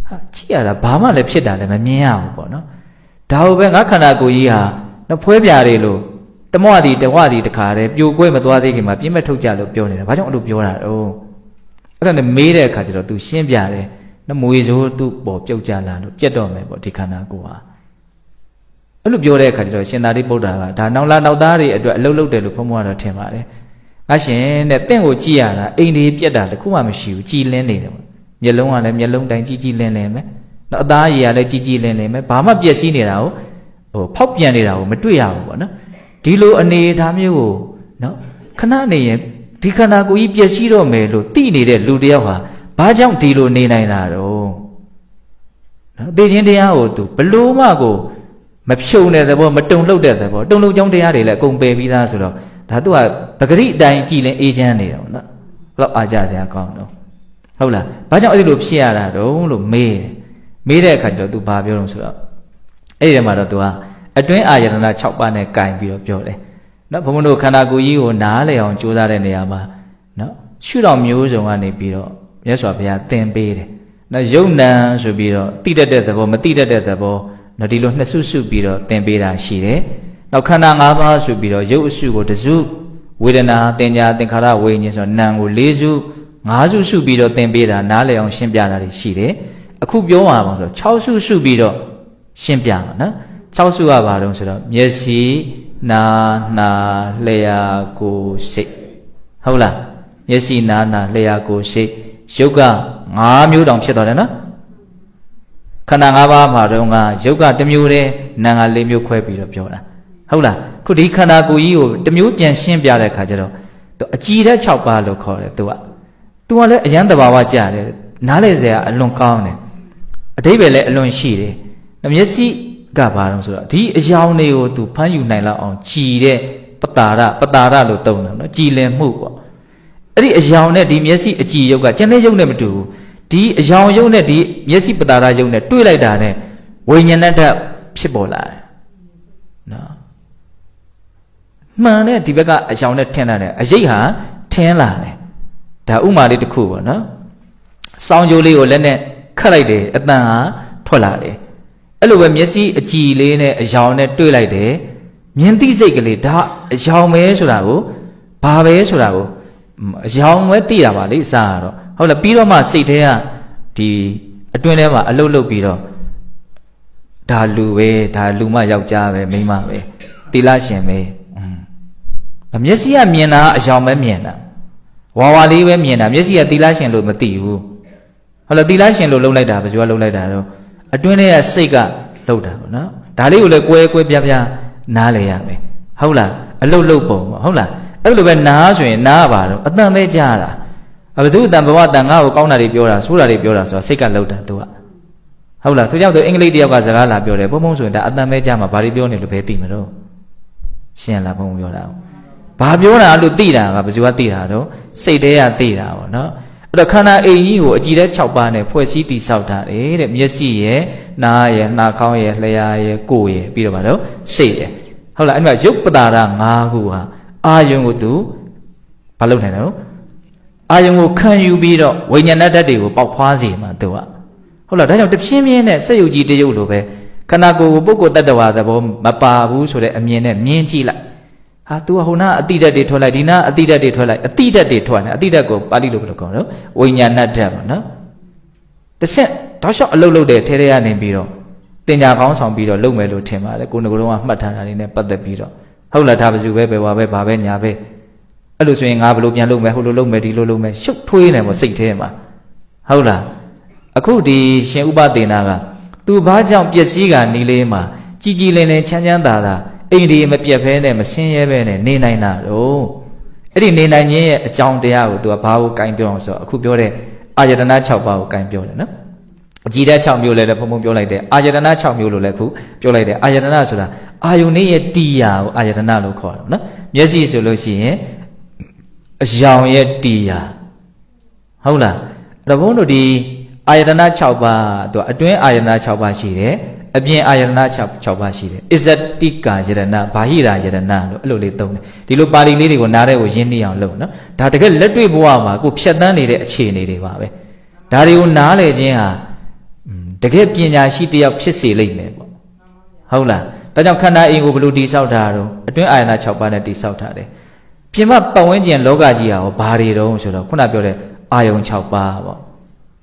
ဟာကြည့်ရတာဘာမှလည်းဖြစ်တာလည်းမမြင်ရဘူးပေါ့နော်ဒါဟုတ်ပဲငါခန္ဓာကိုယ်ကြီးဟာနော်ဖွဲပြားတွေလို့တမွသည်တဝသည်တခါတည်းပြိုကွဲမသွားသေးခင်မှာပြင်းမဲ့ထုတ်ကြလို့ပြောနေတာဘာကြောင့်အဲ့လိုပြောတာတော့အဲ့ဒါနဲ့မေးတဲ့အခါကျတော့ तू ရှင်းပြတယ်နော်မွေစိုးသူ့ပေါ်ပြုတ်ကြလာလို့ပြတ်တော့မယ်ပေါ့ဒီခန္ဓာကိုယ်ဟာအဲ့လိုပြောတဲ့အခါကျတော့ရှင်သာရိပုတ္တရာကဒါနောက်လာနောက်သားတွေအတွက်အလုပ်လုပ်တယ်လို့ဘုံဘုံကတော့ထင်ပါတယ်ငါရှင်တဲ့တင့်ကိုကြည့်ရတာအိမ်တွေပြက်တာတခုမှမရှိဘူးကြည်လင်းနေတယ်ပေါ့မျက်လုံးကလည်းမျက်လုံးတိုင်းကြည်လင်းမယ်နော်အသားရည်ကလည်းကြည်လင်းမယ်ဘာမှပျက်စီးနေတာကိုဟိုဖောက်ပြန်နေတာကိုမတွေ့ရဘူးပေါ့နော်ဒီလိုအနေအထားမျိုးကိုနော်ခဏနေရင်ဒီခန္ဓာကိုယ်ကြီးပျက်စီးတော့မယ်လို့သိနေတဲ့လူတယောက်ဟာဘာကြောင့်ဒီလိုနေနိုင်တာတော့နော်သိချင်းတရားကိုသူဘလို့မှကိုမဖြုံတဲ့သဘောမတုံလှုပ်တဲ့သဘောတုံလှုပ်ကြောင်းတရားတွေလည်းအကုန်ပယ်ပြီးသားဆိုတော့ဒါသူကပဂရိအတိုင်းကြည်လင်အေးချမ်းနေတယ်ပေါ့နော်ဘလောက်အားကြစရာကောင်းတော့ဟုတ်လားဘာကြောင့်အဲ့ဒီလိုဖြစ်ရတာတော့လို့မေးတဲ့အခါကျတော့သူဘာပြောတော့ဆိုတော့ အဲ့ဒီမှာတော့သူကအတွင်းအာယတနာ6ပါးနဲ့ကင်ပြီးတော့ပြောတယ်နော်ဘုံဘုံတို့ခန္ဓာကိုယ်ကြီးကိုနားလည်အောင်ကြိုးစားတဲ့နေရာမှာနော်ရှုတော်မျိုးစုံကနေပြီးတော့မြတ်စွာဘုရားသင်ပေးတယ်နော်ယုံနံဆိုပြီးတော့တိတတ်တဲ့သဘောမတိတတ်တဲ့သဘောနော်ဒီလိုနှစ်စုစုပြီးတော့သင်ပေးတာရှိတယ်နောက်ခန္ဓာ၅ပါးဆိုပြီးတော့ယုတ်အစုကိုတစ်စုဝေဒနာတင်ညာသင်္ခါရဝိညာဉ်ဆိုတော့နာမ်ကို၄စု၅စုစုပြီးတော့သင်ပေးတာနားလည်အောင်ရှင်းပြတာတွေရှိတယ်အခုပြောမှာပါဆို6စုစုပြီးတော့ရှင်းပြမှာနော်6စုကဘာတုံးဆိုတော့မျက်စိနာနာလျှာကိုယ်စိတ်ဟုတ်လားမျက်စိနာနာလျှာကိုယ်စိတ်ယုတ်က5မျိုးတောင်ဖြစ်သွားတယ်နော်ခန္ဓာ5ပါးမှာတော့ကယုတ်က1မျိုးတည်းနာမ်က4မျိုးခွဲပြီးတော့ပြောတာဟုတ်လားခုဒီခန္ဓာကိုယ်ကြီးကို1မျိုးပြန်ရှင်းပြတဲ့အခါကျတော့သူအကြည်တဲ့6ပါးလို့ခေါ်တယ်သူကလည်းအယံတဘာဝကြတယ်နားလေစရာအလွန်ကောင်းတယ်အဓိပ္ပာယ်လည်းအလွန်ရှိတယ်မျက်စိကဘာလို့ဆိုတော့ဒီအယောင်တွေကိုသူဖမ်းယူနိုင်လောက်အောင်ကြည်တဲ့ပတာရလို့သုံးတယ်နော်ကြည်လင်မှုပေါ့အဲ့ဒီအယောင်နဲ့ဒီမျက်စိအကြည်ရုပ်ကကျန်တဲ့ရုပ်နဲ့မတူဘူးဒီအယောင်ရုပ်နဲ့ဒီမျက်စိပတာရရုပ်နဲ့တွေ့လိုက်တာနဲ့ဝိညာဏတ္တဖြစ်ပေါ်လာတယ်နော်မှန်တဲ့ဒီဘက်ကအယောင်နဲ့ထင်လာတယ်အရေးဟာထင်းလာတယ်ဒါဥမာလေးတစ်ခုပေါ့နော်စောင်းကြိုးလေးကိုလက်နဲ့ခတ်လိုက်တယ်အတန်ဟာထွက်လာတယ်အဲ့လိုပဲမျက်စိအကြည်လေးနဲ့အယောင်နဲ့တွေ့လိုက်တယ်မြင်သိစိတ်ကလေးဒါအယောင်ပဲဆိုတာကိုဘာပဲဆိုတာကိုအယောင်ပဲသိတာပါလေအစားကတော့ဟုတ်လားပြီးတော့မှစိတ်ထဲကဒီအတွင်းထဲမှာအလုတ်လုတ်ပြီးတော့ဒါလူပဲဒါလူမယောက်ျားပဲမိန်းမပဲသီလရှင်ပဲမျက်စိကမြင်တာအယောင်ပဲမြင်တာဝါလေးပဲမြင်တာမျက်စိကသီလရှင်လို့မသိဘူးဟုတ်လားသီလရှင်လို့လှုပ်လိုက်တာဘယ်သူကလှုပ်လိုက်တာတော့အတွင်းထဲကစိတ်ကလှုပ်တာပေါ့နော်ဒါလေးကိုလည်းကွဲပြားနားလေရမယ်ဟုတ်လားအလုတ်လုတ်ပုံပေါ့ဟုတ်လားအဲ့လိုပဲနားဆိုရင်နားပါတော့အတန်ပဲကြားတာဘယ်သူအတန်ဘဝတန်ငါ့ကိုကောင်းတာတွေပြောတာဆိုးတာတွေပြောတာဆိုတော့စိတ်ကလှုပ်တာသူကဟုတ်လားသူကြောင့်သူအင်္ဂလိပ်တယောက်ကစကားလာပြောတယ်ဘုံဆိုရင်ဒါအတန်ပဲကြားမှာဘာတွေပြောနေလို့ပဲသိမှာတော့ရှင်းလားဘုံပြောတာဘာပြောတာလို့သိတာကဘယ်သူကသိတာတော့စိတ်ထဲကသိတာပေါ့နော်အဲ့တော့ခန္ဓာအိမ်ကြီးကိုအကြည်တဲ့6ပါးနဲ့ဖွဲ့စည်းတည်ဆောက်တာတဲ့မျက်စိရယ်နားရယ်နှာခေါင်းရယ်လျှာရယ်ကိုယ်ရယ်ပြီးတော့ဗါတော့စိတ်ရယ်ဟုတ်လားအဲ့မှာယုတ်ပတာရ5ခုဟာအာယုံကိုသူဘာလုပ်နိုင်တယ်နော်အာယုံကိုခံယူပြီးတော့ဝိညာဏဓာတ်တွေကိုပေါက်ဖွားစေမှာသူကဟုတ်လားဒါကြောင့်တဖြည်းဖြည်းနဲ့စက်ယုတ်ကြီးတယုတ်လိုပဲခန္ဓာကိုယ်ကိုပုဂ္ဂိုလ်တ attva သဘောမပါဘူးဆိုတဲ့အမြင်နဲ့မြင်ကြည့်လိုက်ဟာ तू ဟိုနာအတိဓာတ်တွေထွက်လိုက်ဒီနာအတိဓာတ်တွေထွက်လိုက်အတိဓာတ်တွေထွက်နေအတိဓာတ်ကိုပါဠိလိုဘယ်လိုခေါ်နော်ဝိညာဏဓာတ်ပေါ့နော်တစ်ချက်တောက်လျှောက်အလုပ်လုပ်တဲ့ထဲထဲကနေပြီးတော့တင်ညာကောင်းဆောင်ပြီးတော့လုပ်မယ်လို့ထင်ပါတယ်ကိုယ်ငယ်ကတော့မှတ်ထားတာလေးနဲ့ပတ်သက်ပြီးတော့ဟုတ်လားဒါပါစုပဲပဲဘာပဲညာပဲအဲ့လိုဆိုရင်ငါဘယ်လိုပြန်လုပ်မယ်ဟိုလိုလုပ်မယ်ဒီလိုလုပ်မယ်ရှုပ်ထွေးနေမှာစိတ်ထဲမှာဟုတ်လားအခုဒီရှင်ဥပဒေနာက तू ဘာကြောင့်ပျက်စီးကနေလေးမှာကြည်ကြည်လင်လင်ချမ်းသာတာအိမ်ဒီမပြတ်ဖဲနဲ့မဆင်းရဲပဲနဲ့နေနိုင်တာတော့အဲ့ဒီနေနိုင်ခြင်းရဲ့အကြောင်းတရားကို तू ကဘာကိုကင်ပြောအောင်ဆိုတော့အခုပြောတဲ့အာယတနာ6ပါးကိုကင်ပြောတယ်နော်အကြည်တဲ့6မျိုးလည်းဘုံဘုံပြောလိုက်တယ်အာယတနာ6မျိုးလို့လည်းအခုပြောလိုက်တယ်အာယတနာဆိုတာအာယုန်နဲ့ရဲ့တီယာကိုအာယတနာလို့ခေါ်တယ်နော်မျက်စိဆိုလို့ရှိရင်အယောင်ရဲ့တီယာဟုတ်လားအဲ့တော့ဘုန်းတို့ဒီအာယတနာ6ပါးသူအတွင်းအာယတနာ6ပါးရှိတယ်အပြင်အာယတနာ6ပါးရှိတယ်အစ္ဆတိကာယတနာဘာဟိရာယတနာလို့အဲ့လိုလေးသုံးတယ်ဒီလိုပါဠိလေးတွေကိုနားထဲကိုရင်းနှီးအောင်လုပ်နော်ဒါတကယ်လက်တွေ့ဘဝမှာကိုဖြတ်တန်းနေတဲ့အခြေအနေတွေပါပဲဒါတွေကိုနားလည်ခြင်းဟာတကယ်ပညာရှိတယောက်ဖြစ်စေလိမ့်မယ်ပေါ့ဟုတ်လားဒါကြောင့်ခန္ဓာအိမ်ကိုဘယ်လိုတည်ဆောက်တာတော့အတွင်းအာယတနာ6ပါးနဲ့တည်ဆောက်ထားတယ်ပြင်မပတ်ဝန်းကျင်လောကကြီးဟာဘာတွေတုံးဆိုတော့ခုနပြောတဲ့အာယုံ6ပါးပေါ့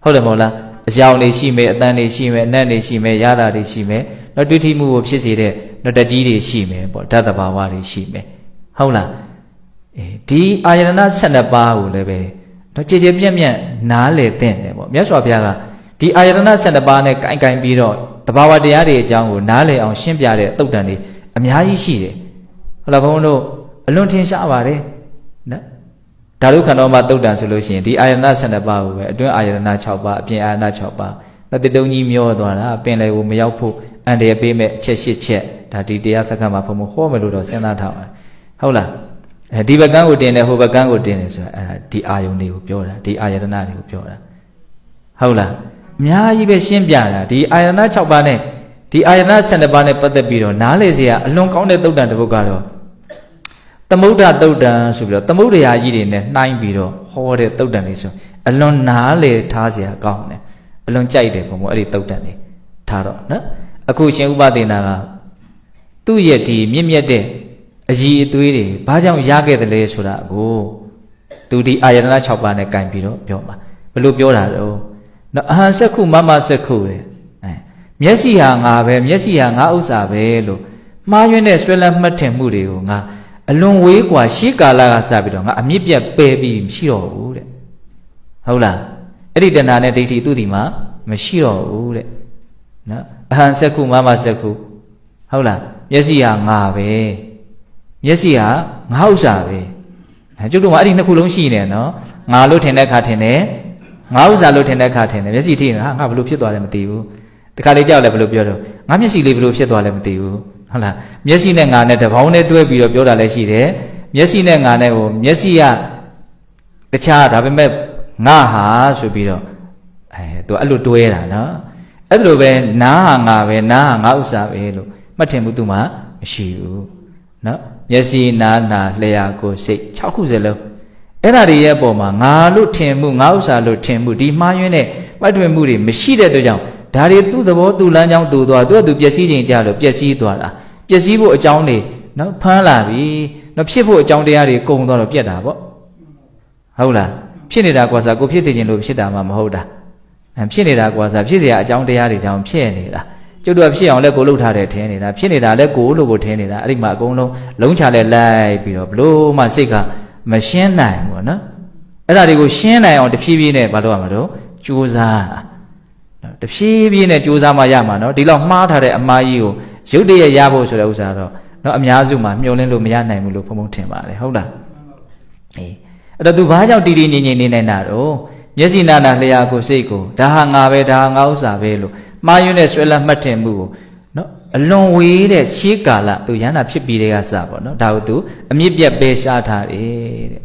ဟုတ်တယ်မဟုတ်လားအကြောင်းတွေရှိမယ်အတန်တွေရှိမယ်အနတ်တွေရှိမယ်ရတာတွေရှိမယ်တော့တွေ့ထိမှုကိုဖြစ်စေတဲ့တော့တကြီးတွေရှိမယ်ပေါ့ဓာတ်တဘာဝတွေရှိမယ်ဟုတ်လားဒီအာယတနာ12ပါးကိုလည်းပဲတော့ကြည်ကြည်ပြန့်ပြန့်နားလည်သင့်တယ်ပေါ့မြတ်စွာဘုရားကဒီအာယတနာ12ပါးနဲ့ကင်ပြီးတော့တဘာဝတရားတွေအကြောင်းကိုနားလည်အောင်ရှင်းပြတဲ့တုတ်တန်တွေအများကြီးရှိတယ်ဟုတ်လားဘုန်းတို့အလွန်ထင်ရှားပါတယ်နော်ဓာတုခန္ဓာမှာတုတ်တန်ဆိုလို့ရှိရင်ဒီအာယတနာ12ပါးကိုပဲအတွင်းအာယတနာ6ပါးအပြင်အာယတနာ6ပါးတော့တတုံကြီးမျောသွားတာပင်လေကိုမရောက်ဖို့အန္တရာယ်ပေးမဲ့အချက်8ချက်ဒါဒီတရားစက္ကန့်မှာဘုံဟောမယ်လို့တော့စဉ်းစားထားပါတယ်ဟုတ်လားဒီဘက်ကန်းကိုတင်တယ်ဟိုဘက်ကန်းကိုတင်တယ်ဆိုတာဒီအာယုန်တွေကိုပြောတာဒီအာယတနာတွေကိုပြောတာဟုတ်လားအများကြီးပဲရှင်းပြတာဒီအာယတနာ6ပါးနဲ့ ဒီအာယတနာ12ပါးနဲ့ပတ်သက်ပြီးတော့နားလေစရာအလွန်ကောင်းတဲ့သုတ်တန်တစ်ပုဒ်ကတော့သမုဒ္ဒသုတ်တန်ဆိုပြီးတော့သမုဒ္ဒရာကြီးတွေနဲ့နှိုင်းပြီးတော့ဟောတဲ့သုတ်တန်လေးဆိုအလွန်နားလေထားစရာကောင်းတယ်အလွန်ကြိုက်တယ်ဘုံဘုံအဲ့ဒီသုတ်တန်လေးထားတော့နော်အခုရှင်ဥပဒေနာကသူ့ရဲ့ဒီမြင့်မြတ်တဲ့အည်အသွေးတွေဘာကြောင့်ရခဲ့တယ်လဲဆိုတာကိုသူဒီအာယတနာ6ပါးနဲ့ကင်ပြီးတော့ပြောမှာဘယ်လိုပြောတာတော့နော်အဟံစက္ခုမမစက္ခုတဲ့မျက်စိဟာငါပဲမျက်စိဟာငါဥစ္စာပဲလို့မှားယွင်းတဲ့ဆွဲလန်းမှတ်ထင်မှုတွေကိုငါအလွန်ဝေးกว่าရှေးကာလကစပြီးတော့ငါအမြင့်ပြတ်ပယ်ပြီးမရှိတော့ဘူးတဲ့ဟုတ်လားအဲ့ဒီတဏှာနဲ့ဒိဋ္ဌိသူ့ဒီမှာမရှိတော့ဘူးတဲ့နော်အဟံစက္ခုမမစက္ခုဟုတ်လားမျက်စိဟာငါပဲမျက်စိဟာငါဥစ္စာပဲကျုပ်တို့ကအဲ့ဒီနှစ်ခုလုံးရှိနေနော်ငါလို့ထင်တဲ့ခါထင်တယ်ငါဥစ္စာလို့ထင်တဲ့ခါထင်တယ်မျက်စိထိရင်ဟာငါဘယ်လိုဖြစ်သွားလဲမသိဘူးတခါလေကြောက်လဲဘယ်လိုပြောတော့ငါမျက်စိလေးဘယ်လိုဖြစ်သွားလဲမသိဘူးဟုတ်လားမျက်စိနဲ့ငါနဲ့တပေါင်းနဲ့တွဲပြီးတော့ပြောတာလည်းရှိတယ်မျက်စိနဲ့ငါနဲ့ဟိုမျက်စိကတခြားဒါပေမဲ့ငါဟာဆိုပြီးတော့သူအဲ့လိုတွဲတာနော်အဲ့လိုပဲနားဟာငါပဲနားဟာငါဥစ္စာပဲလို့မှတ်ထင်မှုသူမှမရှိဘူးနော်မျက်စိနားနာလျှာကိုယ်စိတ်6ခုစလုံးအဲ့ဒါတွေရဲ့အပေါ်မှာငါလို့ထင်မှုငါဥစ္စာလို့ထင်မှုဒီမှားယွင်းတဲ့မှတ်ထွင်မှုတွေမရှိတဲ့အတွက်ကြောင့်ဒါတွေသူ့သဘောသူ့လမ်းကြောင်းသူ့သွားသူ့ပျက်စီးခြင်းကြလို့ပျက်စီးသွားတာပျက်စီးဖို့အကြောင်းတွေနော်ဖမ်းလာပြီနော်ဖြစ်ဖို့အကြောင်းတရားတွေကုန်သွားတော့ပြက်တာပေါ့ဟုတ်လားဖြစ်နေတာကွာစားကိုဖြစ်သိခြင်းလို့ဖြစ်တာမှမဟုတ်တာဖြစ်နေတာကွာစားဖြစ်เสียအကြောင်းတရားတွေကြောင့်ဖြစ်နေတာကျုပ်တို့ကဖြစ်အောင်လဲကိုလှုပ်ထားတယ်ထင်နေတာဖြစ်နေတာလဲကိုလို့ကိုထင်နေတာအဲ့ဒီမှာအကုန်လုံးလုံးချလဲလိုက်ပြီးတော့ဘလို့မှစိတ်ကမရှင်းနိုင်ဘူးနော်အဲ့ဒါတွေကိုရှင်းနိုင်အောင်တဖြည်းဖြည်းနဲ့မလုပ်ရမှာတော့ကြိုးစားနော်တဖြည်းဖြည်းနဲ့ကြိုးစားမှရမှာနော်ဒီလောက်မှားထားတဲ့အမှားကြီးကိုရုပ်တရက်ရဖို့ဆိုတဲ့ဥစ္စာတော့နော်အများစုမှာမျှော်လင့်လို့မရနိုင်ဘူးလို့ဘုံဘုံထင်ပါတယ်ဟုတ်လားအေးအဲ့တော့သူဘာကြောင့်တည်တည်ငြိမ်ငြိမ်နေနိုင်တာတော့မျက်စိနာနာလျှာကိုစိတ်ကိုဒါဟာငါပဲဒါဟာငါဥစ္စာပဲလို့မှားယွင်းတဲ့ဆွဲလန်းမှတ်ထင်မှုကိုနော်အလွန်ဝေးတဲ့ရှေးကာလသူရဟန္တာဖြစ်ပြီးတဲ့ကစပေါ့နော်ဒါကိုသူအမြင့်ပြတ်ပယ်ရှားထားတယ်တဲ့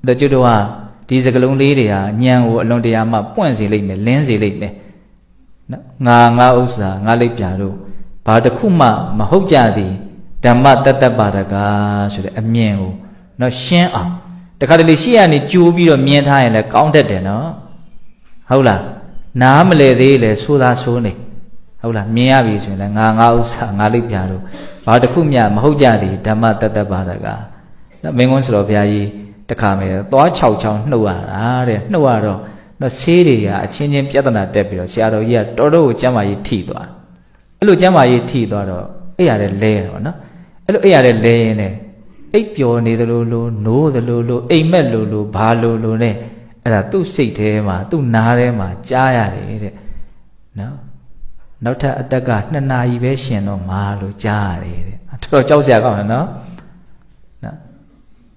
အဲ့တော့ကျွတ်တော့ဒီစကလုံးလေးတွေဟာညံကိုအလွန်တရာမှပွင့်စေလိမ့်မယ်လင်းစေလိမ့်မယ်နော်ငါဥစ္စာငါလိပ်ပြာတို့ဘာတစ်ခုမှမဟုတ်ကြသည်ဓမ္မတတ္တပါဒကဆိုတဲ့အမြင်ကိုနော်ရှင်းအောင်တခါတလေရှေ့ကနေကြိုးပြီးတော့မြင်ထားရင်လည်းကောင်းတတ်တယ်နော်ဟုတ်လားနားမလဲသေးလေဆိုသာဆိုနေဟုတ်လားမြင်ရပြီဆိုရင်လည်းငါဥစ္စာငါလိပ်ပြာတို့ဘာတစ်ခုမှမဟုတ်ကြသည်ဓမ္မတတ္တပါဒကနော်မင်းကွန်းဆိုတော်ဘုရားကြီးတခါမယ်သွား6ချောင်းနှုတ်ရတာတဲ့နှုတ်ရတော့နော်ဆေးတွေကအချင်းချင်းပြဿနာတက်ပြီးတော့ဆရာတော်ကြီးကတော်တော်ကိုကျမ်းမာရေးထိသွားအဲ့လိုကျမ်းမာရေးထိသွားတော့အဲ့ရတဲ့လဲတော့နော်အဲ့လိုအဲ့ရတဲ့လဲရင်လည်းအိပ်ပျော်နေသလိုလိုနိုးသလိုလိုအိမ်မက်လိုလိုဘာလိုလိုနဲ့အဲ့ဒါသူ့စိတ်ထဲမှာသူ့နားထဲမှာကြားရတယ်တဲ့နော်နောက်ထပ်အသက်က2နာရီပဲရှင်တော့မာလို့ကြားရတယ်တဲ့တော်တော်ကြောက်စရာကောင်းတယ်နော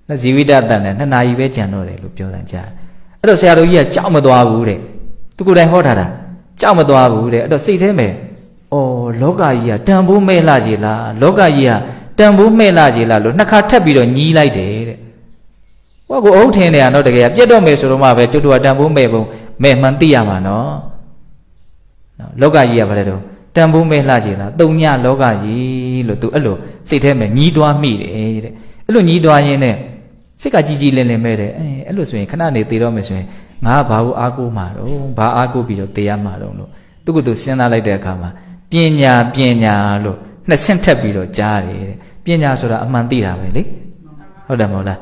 ်နော်ဇီဝိတတန်နဲ့2နာရီပဲကြံတော့တယ်လို့ပြောတာကြားအဲ့တော့ဆရာတော်ကြီးကကြောက်မသွားဘူးတဲ့သူကိုယ်တိုင်ဟောထားတာကြောက်မသွားဘူးတဲ့အဲ့တော့စိတ်ထဲမှာအော်လောကကြီးကတန်ဖိုးမဲ့လာကြီးလားလောကကြီးကတန်ဖိုးမဲ့လာကြီးလားလို့နှစ်ခါထပ်ပြီးတော့ညီးလိုက်တယ်တဲ့ဟောကိုအုပ်ထင်းနေရတော့တကယ်ပြတ်တော့မယ်ဆိုတော့မှပဲကျွတ်တို့ကတန်ဖိုးမဲ့ပုံမဲ့မှန်သိရမှာနော်လောကကြီးကဘာလဲတော့တန်ဖိုးမဲ့လာကြီးလားတုံညလောကကြီးလို့သူအဲ့လိုစိတ်ထဲမှာညီးတွားမိတယ်တဲ့အဲ့လိုညီးတွားရင်းနဲ့စိတ်ကကြီးကြီးလင်းလင်းမဲ့တယ်အဲ့လိုဆိုရင်ခဏနေသေတော့မယ်ဆိုရင်ငါကဘာလို့အားကိုးမှာတော့ဘာအားကိုးပြီးတော့သေရမှာတော့လို့သူကသူစဉ်းစားလိုက်တဲ့အခါမှာပညာလို့နှစ်ဆင့်ထပ်ပြီးတော့ကြားတယ်တဲ့ပညာဆိုတာအမှန်သိတာပဲလေဟုတ်တယ်မဟုတ်လာ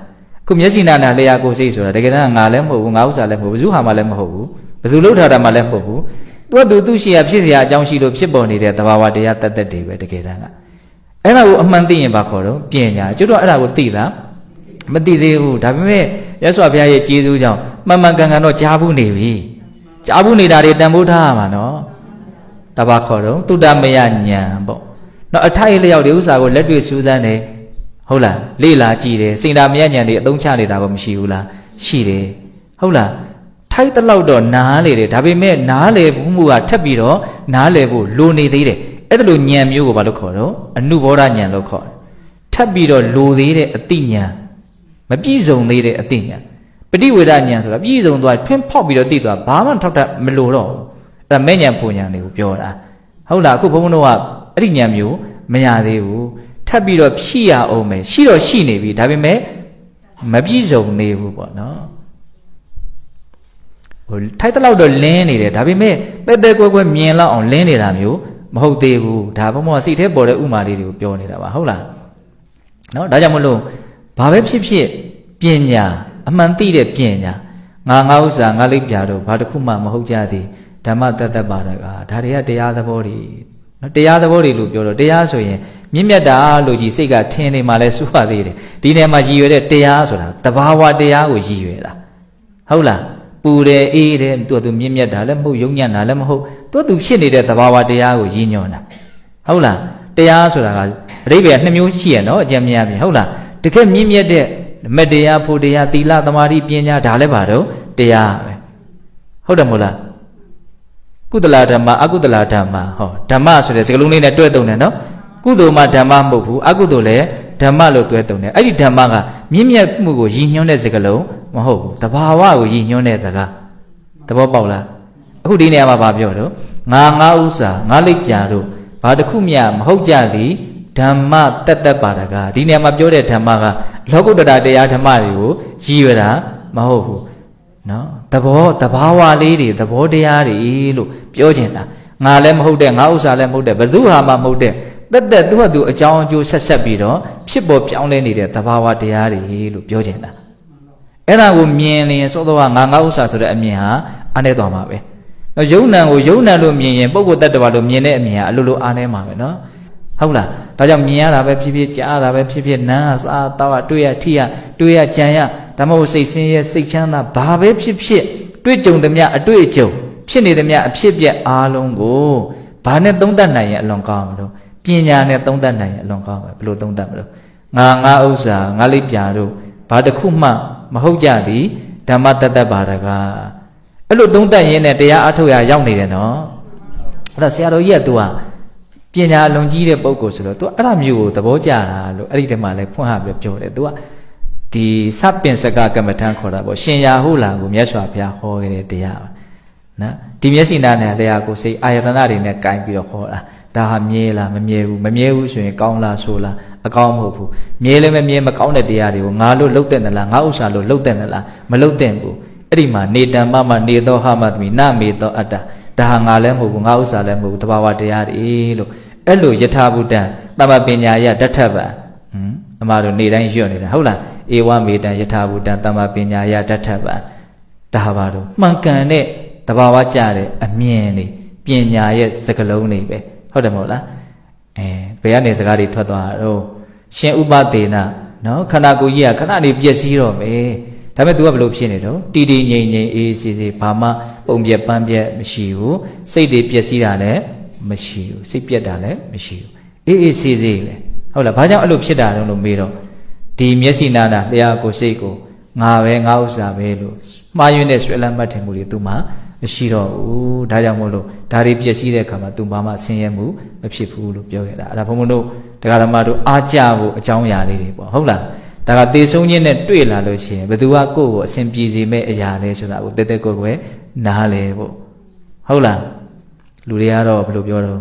းခုမျက်စိနာနာလျှာကိုယ်စိတ်ဆိုတာတကယ်တမ်းငါလည်းမဟုတ်ဘူးငါဥစ္စာလည်းမဟုတ်ဘူးဘယ်သူဟာမှလည်းမဟုတ်ဘူးဘယ်သူလှုပ်ထားတာမှလည်းမဟုတ်ဘူးသူရှိရဖြစ်เสียအကြောင်းရှိလို့ဖြစ်ပေါ်နေတဲ့သဘာဝတရားတတ်တွေပဲတကယ်တမ်းကအဲ့ဒါကိုအမှန်သိရင်ဘာခေါ်တော့ပညာကျွတ်တော့အဲ့ဒါကိုသိလားမသိသေးဘူးဒါပေမဲ့ရသော်ဘုရားရဲ့ကျေးဇူးကြောင့်မှန်မှန်ကန်ကန်တော့ကြားဘူးနေပြီကြားဘူးနေတာတွေတန်ဖိုးထားရမှာနော်ဒါပါခေါ်တော့တုတ္တမယဉာဏ်ပေါ့နော်အထိုက်လျောက်ဒီဥစ္စာကိုလက်တွေ့စူးစမ်းတယ်ဟုတ်လားလေ့လာကြည့်တယ်စိတ်ဓာမယဉာဏ်တွေအသုံးချနေတာကိုမရှိဘူးလားရှိတယ်ဟုတ်လားထိုက်တလောက်တော့နားလေတယ်ဒါပေမဲ့နားလေမှုကထပ်ပြီးတော့နားလေဖို့လိုနေသေးတယ်အဲ့ဒါလိုဉာဏ်မျိုးကိုဘာလို့ခေါ်တော့အနုဘောဓဉာဏ်လို့ခေါ်တယ်ထပ်ပြီးတော့လိုသေးတဲ့အတိဉာဏ်မပြည့်စုံသေးတဲ့အသိဉာဏ်ပဋိဝေဒဉာဏ်ဆိုတာပြည့်စုံသွားထွန်းဖောက်ပြီးတော့သိသွားဘာမှထောက်ထပ်မလိုတော့ဘူးအဲ့ဒါမဲ့ဉာဏ်ပူဉာဏ်တွေကိုပြောတာ ဟုတ်လားအခုဘုန်းဘုန်းတို့ကအဲ့ဒီဉာဏ်မျိုးမရသေးဘူးထပ်ပြီးတော့ဖြည့်ရအောင်မယ်ရှိတော့ရှိနေပြီဒါပေမဲ့မပြည့်စုံနေဘူးပေါ့နော်ဟိုထိုက်တလောက်တော့လင်းနေတယ်ဒါပေမဲ့တဲတဲကွဲကွဲမြင်လောက်အောင်လင်းနေတာမျိုးမဟုတ်သေးဘူးဒါဘုံဘုံကစိတ်ထဲပေါ်တဲ့ဥမာလေးတွေကိုပြောနေတာပါဟုတ်လားနော်ဒါကြောင့်မလို့ဘာပဲဖြစ်ဖြစ်ပညာအမှန်သိတဲ့ပညာငါဥစ္စာငါလိပ်ပြတော့ဘာတစ်ခုမှမဟုတ်ကြသည်ဓမ္မတတ္တပါဒကဒါတွေကတရားသဘောတွေနော်တရားသဘောတွေလို့ပြောတော့တရားဆိုရင်မြင့်မြတ်တာလို့ကြီးစိတ်ကထင်နေမှလဲစွာသေးတယ်ဒီနေရာမှာရည်ရွယ်တဲ့တရားဆိုတာတဘာဝတရားကိုရည်ရွယ်တာဟုတ်လားပူတယ်အေးတယ်သူမြင့်မြတ်တာလည်းမဟုတ်ယုံညံ့တာလည်းမဟုတ်သူဖြစ်နေတဲ့သဘာဝတရားကိုရည်ညွှန်းတာဟုတ်လားတရားဆိုတာကအဓိပ္ပာယ်နှစ်မျိုးရှိရနော်အကျဉ်းများပြင်ဟုတ်လားတကယ်မြင့်မြတ်တဲ့မတရားဖို့တရားသီလသမာဓိပညာဒါလည်းပါတော့တရားပဲဟုတ်တယ်မို့လားကုသလဓမ္မအကုသလဓမ္မဟောဓမ္မဆိုတဲ့စကားလုံးလေးနဲ့တွဲတုံတယ်နော်ကုသိုလ်မှဓမ္မမဟုတ်ဘူးအကုသိုလ်လည်းဓမ္မလို့တွဲတုံတယ်အဲ့ဒီဓမ္မကမြင့်မြတ်မှုကိုရည်ညွှန်းတဲ့စကားလုံးမဟုတ်ဘူးတဘာဝကိုရည်ညွှန်းတဲ့စကားသဘောပေါက်လားအခုဒီနေရာမှာဗာပြောတော့ငါဥစ္စာငါလိပ်ပြာတို့ဘာတစ်ခုမျှမဟုတ်ကြသည်ဓမ္မတတ္တပါဒကဒီနေရာမှာပြောတဲ့ဓမ္မကလောကုတ္တရာတရားဓမ္မတွေကိုရည်ရွယ်တာမဟုတ်ဘူးနော်သဘာဝလေးတွေသဘောတရားတွေလို့ပြောချင်တာငါလည်းမဟုတ်တဲ့ငါဥစ္စာလည်းမဟုတ်တဲ့ဘယ်သူဟာမှမဟုတ်တဲ့တက်သူ့ဟာသူအကြောင်းအကျိုးဆက်ပြီးတော့ဖြစ်ပေါ်ပြောင်းလဲနေတဲ့သဘာဝတရားတွေလို့ပြောချင်တာအဲ့ဒါကိုမြင်ရင်သောသောကငါဥစ္စာဆိုတဲ့အမြင်ဟာအားနေသွားမှာပဲနော်ယုံနံကိုယုံနံလို့မြင်ရင်ပုဂ္ဂိုလ်တ attva လို့မြင်တဲ့အမြင်ဟာအလိုလိုအားနေမှာပဲနော်ဟုတ်လားဒါကြောင့်မြင်ရတာပဲဖြစ်ဖြစ်ကြားရတာပဲဖြစ်ဖြစ်နားစားတော့တွေ့ရထိရတွေ့ရကြံရဒါမှမဟုတ်စိတ်ဆင်းရဲစိတ်ချမ်းသာဘာပဲဖြစ်ဖြစ်တွေ့ကြုံသမျှအတွေ့အကြုံဖြစ်နေသမျှအဖြစ်ပြက်အားလုံးကိုဘာနဲ့သုံးသပ်နိုင်ရင်အလွန်ကောင်းမလို့ပညာနဲ့သုံးသပ်နိုင်ရင်အလွန်ကောင်းပဲဘယ်လိုသုံးသပ်မလို့ငါဥစ္စာငါလိပ်ပြာတို့ဘာတစ်ခုမှမဟုတ်ကြသည်ဓမ္မတတ္တပါဒကအဲ့လိုသုံးသပ်ရင်းနဲ့တရားအထုတ်ရရောက်နေတယ်နော်အဲ့ဒါဆရာတော်ကြီးကသူကပညာလွန်ကြီးတဲ့ပုဂ္ဂိုလ်ဆိုတော့ तू အဲ့ဒါမျိုးကိုသဘောကျတာလို့အဲ့ဒီတည်းမှလည်းဖွင့်ဟပြီးပြောတယ် तू ကဒီစပင်စကကမ္မထံခေါ်တာပေါ့ရှင်ရာဟုလာကိုမြတ်စွာဘုရားဟောခဲ့တဲ့တရားပါနော်ဒီမျက်စိနာနဲ့တရားကိုစိတ်အာယတနာတွေနဲ့ကင်ပြီးတော့ဟောတာဒါဟာမြဲလားမမြဲဘူးမမြဲဘူးဆိုရင်ကောင်းလားဆိုလားအကောင်းမဟုတ်ဘူးမြဲလည်းမမြဲမကောင်းတဲ့တရားတွေကိုငါလို့လှုပ်တဲ့နလားငါဥစ္စာလို့လှုပ်တဲ့နလားမလှုပ်တဲ့ဘူးအဲ့ဒီမှာနေတံမမနေသောဟမသမိနမေသောအတ္တဒါဟာငါလည်းမဟုတ်ဘူးငါဥစ္စာလည်းမဟုတ်ဘူးတဘာဝတရားတွေလို့အဲ့လိုယထာဘုဒ္ဓသမပညာယတထဗံအမှားတို့နေတိုင်းရွတ်နေတာဟုတ်လားဧဝမေတံယထာဘုဒ္ဓသမပညာယတထဗံဒါပါတော့မှန်ကန်တဲ့တဘာဝကြတဲ့အမြင်တွေပညာရဲ့စကလုံးတွေပဲဟုတ်တယ်မဟုတ်လားဘယ်ကနေစကားတွေထွက်သွားတော့ရှင်ဥပဒေနာနော်ခန္ဓာကိုယ်ကြီးကခဏနေပြည့်စည်တော့မယ်ဒါပေမဲ့ तू ကဘယ်လိုဖြစ်နေတော့တည်တည်ငြိမ်ငြိမ်အေးစီစီဘာမှပုံပြက်ပန်းပြက်မရှိဘူးစိတ်တွေပြည့်စည်တာလည်းမရှိဘူးစိတ်ပြက်တာလည်းမရှိဘူးအေးအေးဆေးဆေးပဲဟုတ်လားဘာကြောင့်အဲ့လိုဖြစ်တာလဲလို့မေးတော့ဒီမျက်စိနာနာလျှာကိုစိတ်ကိုငါပဲငါဥစ္စာပဲလို့မှားယွင်းတဲ့ဆွဲလန်းမှတ်ထင်မှုတွေသူ့မှာမရှိတော့ဘူးဒါကြောင့်မို့လို့ဒါတွေပြည့်စည်တဲ့အခါမှာသူ့ဘာမှဆင်းရဲမှုမဖြစ်ဘူးလို့ပြောခဲ့တာအဲ့ဒါဘုံဘုံတို့တရားဓမ္မတို့အားကြဖို့အကြောင်းအရာလေးတွေပေါ့ဟုတ်လားဒါကသေဆုံးခြင်းနဲ့တွေ့လာလို့ရှိရင်ဘယ်သူကကိုယ့်ကိုအစဉ်ပြေစေမဲ့အရာလဲဆိုတာကိုတက်တက်ကွယ်ကွယ်နားလဲပေါ့ဟုတ်လားလူတွေကတော့ဘယ်လိုပြောတော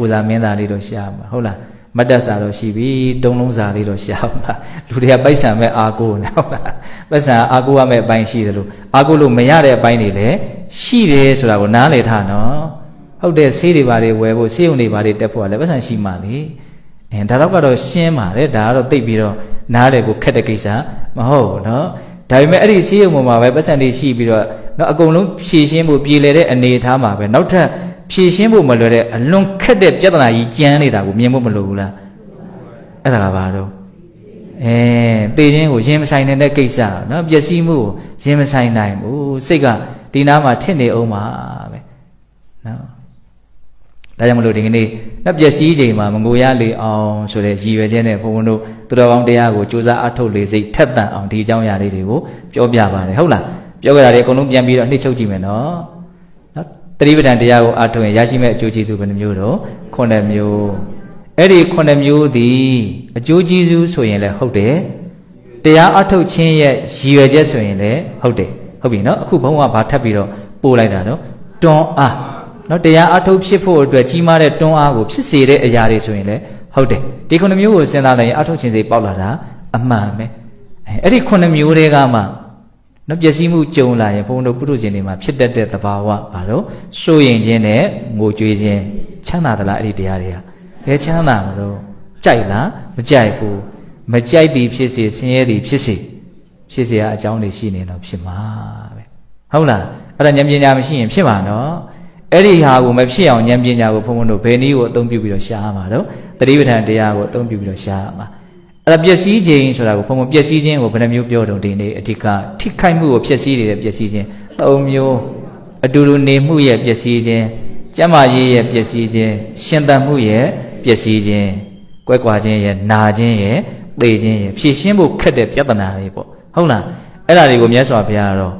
့ဥသာမင်းသားလေးတော့ရှားမှာဟုတ်လားမတ်တက်စာတော့ရှိပြီတုံးလုံးစာလေးတော့ရှားမှာလူတွေကပိုက်ဆံမဲ့အာကိုနေဟုတ်လားပိုက်ဆံအာကိုရမဲ့အပိုင်းရှိတယ်လို့အာကိုလို့မရတဲ့အပိုင်းတွေလည်းရှိတယ်ဆိုတာကိုနားလည်ထားနော်ဟုတ်တယ်ဆေးတွေဘာတွေဝယ်ဖို့ဆေးရုံတွေဘာတွေတက်ဖို့ကလည်းပိုက်ဆံရှိမှလေဒါတော့ကတော့ရှင်းပါတယ်ဒါကတော့သိပြီးတော့နားလည်ဖို့ခက်တဲ့ကိစ္စမဟုတ်ဘူးနော်ဒါပေမဲ့အဲ့ဒီဆေးရုံပေါ်မှာပဲပိုက်ဆံတွေရှိပြီးတော့နော်အကုန်လုံးဖြည့်ရှင်းဖို့ပြည်လေတဲ့အနေအထားမှာပဲနောက်ထပ်ဖြည့်ရှင်းဖို့မလွယ်တဲ့အလွန်ခက်တဲ့ပြဿနာကြီးကျန်းနေတာကိုမြင်ဖို့မလိုဘူးလားအဲ့ဒါကဘာတော့သေခြင်းကိုရင်မဆိုင်တဲ့ကိစ္စနော်ပျက်စီးမှုကိုရင်မဆိုင်နိုင်ဘူးစိတ်ကဒီနားမှာထစ်နေအောင်ပါပဲနော်ဒါကြောင့်မလို့ဒီကနေ့နော်ပျက်စီးချိန်မှာမငိုရလေအောင်ဆိုတဲ့ရည်ရွယ်ချက်နဲ့ဘုန်းဘုန်းတို့သူတော်ကောင်းတရားကိုကြိုးစားအထုတ်လေစိတ်ထက်သန်အောင်ဒီအကြောင်းအရာလေးတွေကိုပြောပြပါတယ်ဟုတ်လားပြောကြတာတွေအကုန်လုံးပြန်ပြီးတော့နှိမ့်ချုပ်ကြည့်မယ်နော်တတိပဋ္ဌာန်တရားကိုအထုတ်ရင်ရရှိမဲ့အကျိုးကျေးဇူးဘယ်နှမျိုးတော့9မျိုးအဲ့ဒီ9မျိုးသည်အကျိုးကျေးဇူးဆိုရင်လည်းဟုတ်တယ်တရားအထုတ်ခြင်းရဲ့ရည်ရွယ်ချက်ဆိုရင်လည်းဟုတ်တယ်ဟုတ်ပြီနော်အခုဘုန်းကဘာထပ်ပြီးတော့ပို့လိုက်တာတော့တွန်းအား နော်တရားအထုတ်ဖြစ်ဖို့အတွက်ကြီးမားတဲ့တွန်းအားကိုဖြစ်စေတဲ့အရာတွေဆိုရင်လည်းဟုတ်တယ်ဒီခုနှစ်မျိုးကိုစဉ်းစားလိုက်ရင်အထုတ်ခြင်းစိတ်ပေါက်လာတာအမှန်ပဲအဲ့ဒီခုနှစ်မျိုးတွေကမှနော်ပျက်စီးမှုကြုံလာရင်ဘုန်းတို့ပုထုဇဉ်တွေမှာဖြစ်တတ်တဲ့သဘာဝဘာလို့စိုးရင်ခြင်းနဲ့ငိုကြွေးခြင်းချမ်းသာသလားအဲ့ဒီတရားတွေကဘယ်ချမ်းသာမလို့ကြိုက်လားမကြိုက်ဘူးမကြိုက်သည်ဖြစ်စေဆင်းရဲသည်ဖြစ်စေဖြစ်เสียအကြောင်းတွေရှိနေတော့ဖြစ်မှာပဲဟုတ်လားအဲ့ဒါဉာဏ်ပညာမရှိရင်ဖြစ်မှာနော်အဲ့ဒီဟာကိုမဖြစ်အောင်ဉာဏ်ပညာကိုဘုန်းဘုန်းတို့ဘယ်နည်းကိုအသုံးပြုပြီးတော့ရှားမှာတော့တတိပဋ္ဌာန်တရားကိုအသုံးပြုပြီးတော့ရှားမှာအဲ့ဒါပျက်စီးခြင်းဆိုတာကိုဘုန်းဘုန်းပျက်စီးခြင်းကိုဘယ်နှမျိုးပြောတော့ဒီနေ့အဓိကထိခိုက်မှုကိုဖျက်ဆီးနေတဲ့ပျက်စီးခြင်း၃မျိုးအတူတူနေမှုရဲ့ပျက်စီးခြင်းကျမ်းမာရေးရဲ့ပျက်စီးခြင်းရှင်သန်မှုရဲ့ပျက်စီးခြင်းကွဲကွာခြင်းရဲ့နာခြင်းရဲ့သေခြင်းရဲ့ဖြည့်ရှင်းဖို့ခက်တဲ့ပြဿနာတွေပေါ့ဟုတ်လားအဲ့ဒါတွေကိုမြတ်စွာဘုရားကတော့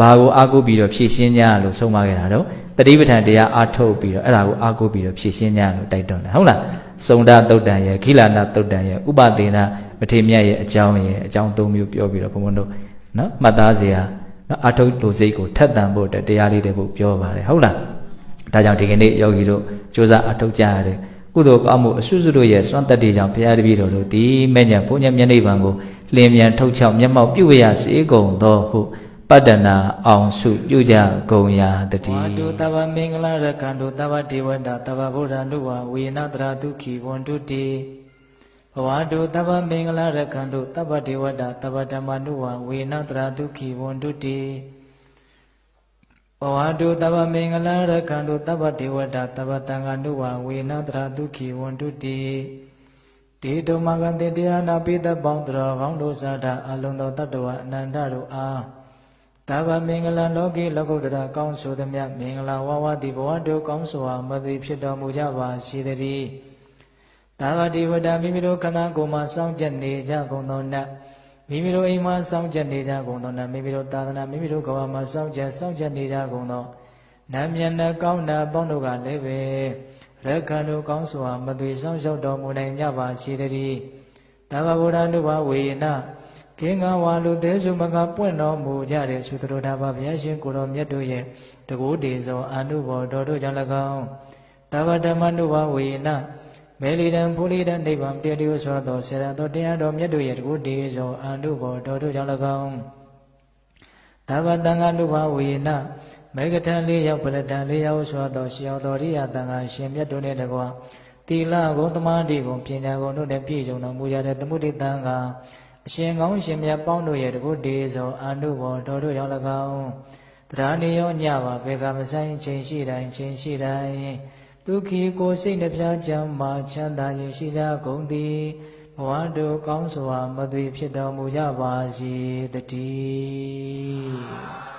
ဘာကိုအားကိုးပြီးတော့ဖြည့်ရှင်းကြလို့ဆုံးမခဲ့တာတော့တတိပဋ္ဌာန်တရားအားထုတ်ပြီးတော့အဲ့ဒါကိုအားကိုးပြီးတော့ဖြည့်ရှင်းကြလို့တိုက်တွန်းတယ်ဟုတ်လားစုံဒသုတ်တန်ရဲ့ခိလာနာသုတ်တန်ရဲ့ဥပဒေနာမထေမြတ်ရဲ့အကြောင်း၃မျိုးပြောပြီးတော့ဘုံဘုံတို့နော်မှတ်သားစရာနော်အားထုတ်လို့စိတ်ကိုထက်သန်ဖို့တရားလေးတွေကိုပြောပါတယ်ဟုတ်လားဒါကြောင့်ဒီကနေ့ယောဂီတို့ကြိုးစားအားထုတ်ကြရတယ်ကုသိုလ်ကောင်းမှုအစွတ်စွတ်တို့ရဲ့စွမ်းတတ္တိကြောင့်ဘုရားတပည့်တော်တို့ဒီမဲ့ညာဘုညမျက်နှိပ်ပံကိုလင်းမြန်ထုတ်ချောက်မျက်မှောက်ပြုဝရစေကုန်သောဟုပတ္တနာအောင်စုပြုကြကုန်ရာတည်းဝါတုတဗ္ဗမင်္ဂလာရကံတုတဗ္ဗဒေဝတာတဗ္ဗဗုဒ္ဓနုဝဝေနတရာဒုက္ခိဝန္တုတိဘဝတုတဗ္ဗမင်္ဂလာရကံတုတဗ္ဗဒေဝတာတဗ္ဗဓမ္မနုဝဝေနတရာဒုက္ခိဝန္တုတိဘဝတုတဗ္ဗမင်္ဂလာရကံတုတဗ္ဗဒေဝတာတဗ္ဗသံဃာနုဝဝေနတရာဒုက္ခိဝန္တုတိဒေတုမဂန္တိတရားနာပိသပေါင်းတော်ကောင်းတို့သာတာအလုံးသောတတ္တဝအနန္တတို့အားတဗ္ဗမင်္ဂလာလောကီလောကုတ္တရာကောင်းဆိုသည်မြတ်မင်္ဂလာဝဝတိဘဝတို့ကောင်းစွာမသိဖြစ်တော်မူကြပါစေတည်းတဗ္ဗတိဝတ္တမိမိတို့ခန္ဓာကိုယ်မှာစောင့်ကြနေကြကုန်သောနတ်မိမိတို့အိမ်မှာစောင့်ကြနေကြကုန်သောနတ်မိမိတို့သာသနာမိမိတို့ကဘာမှာစောင့်ကြနေကြကုန်သောနတ်မြတ်နှကောင်းနာပေါင်းတို့ကလည်းပဲရက္ခဏုကောင်းစွာမသွေဆောင်လျှောက်တော်မူနိုင်ကြပါစေတည်းတဗ္ဗဗုဒ္ဓနုဘဝေနကိင္ဃဝါလူသေးစုမကပွင့်တော်မူကြတဲ့သုတ္တရဘဘုရားရှင်ကိုတော်မြတ်တို့ရဲ့တကူတေဇောအာနုဘော်တော်တို့ကြောင့်၎င်းတဗ္ဗဓမ္မနုဘဝေနမေလီတံဖူလီတံနိဗ္ဗာန်တည်းတည်းဆိုသောဆေရတော်တရားတော်မြတ်တို့ရဲ့တကူတေဇောအာနုဘော်တော်တို့ကြောင့်၎င်းတဗ္ဗတံဃာနုဘဝေနမေကထံ၄ရောက်ပလတံ၄ရောက်ဆိုသောရှေယောတော်ရိယတံဃာရှင်မြတ်တို့နဲ့တကွာတိလကိုသမာဓိကိုပညာကိုတို့နဲ့ပြည့်စုံတော်မူကြတဲ့သမုဒိတံဃာအရှင်ကောင်းရှင်မြတ်ပေါင်းတို့ရဲ့တကုတေဇောအာနုဘော်တော်တို့ရောက်၎င်းတရားနေရောညပါဘေကမဆိုင်ချိန်ရှိတိုင်းဒုက္ခိကိုစိတ်နှပြချမ်းမာချမ်းသာခြင်းရှိကြကုန်သည်ဘဝတို့ကောင်းစွာမသွေဖြစ်တော်မူကြပါစေတည်း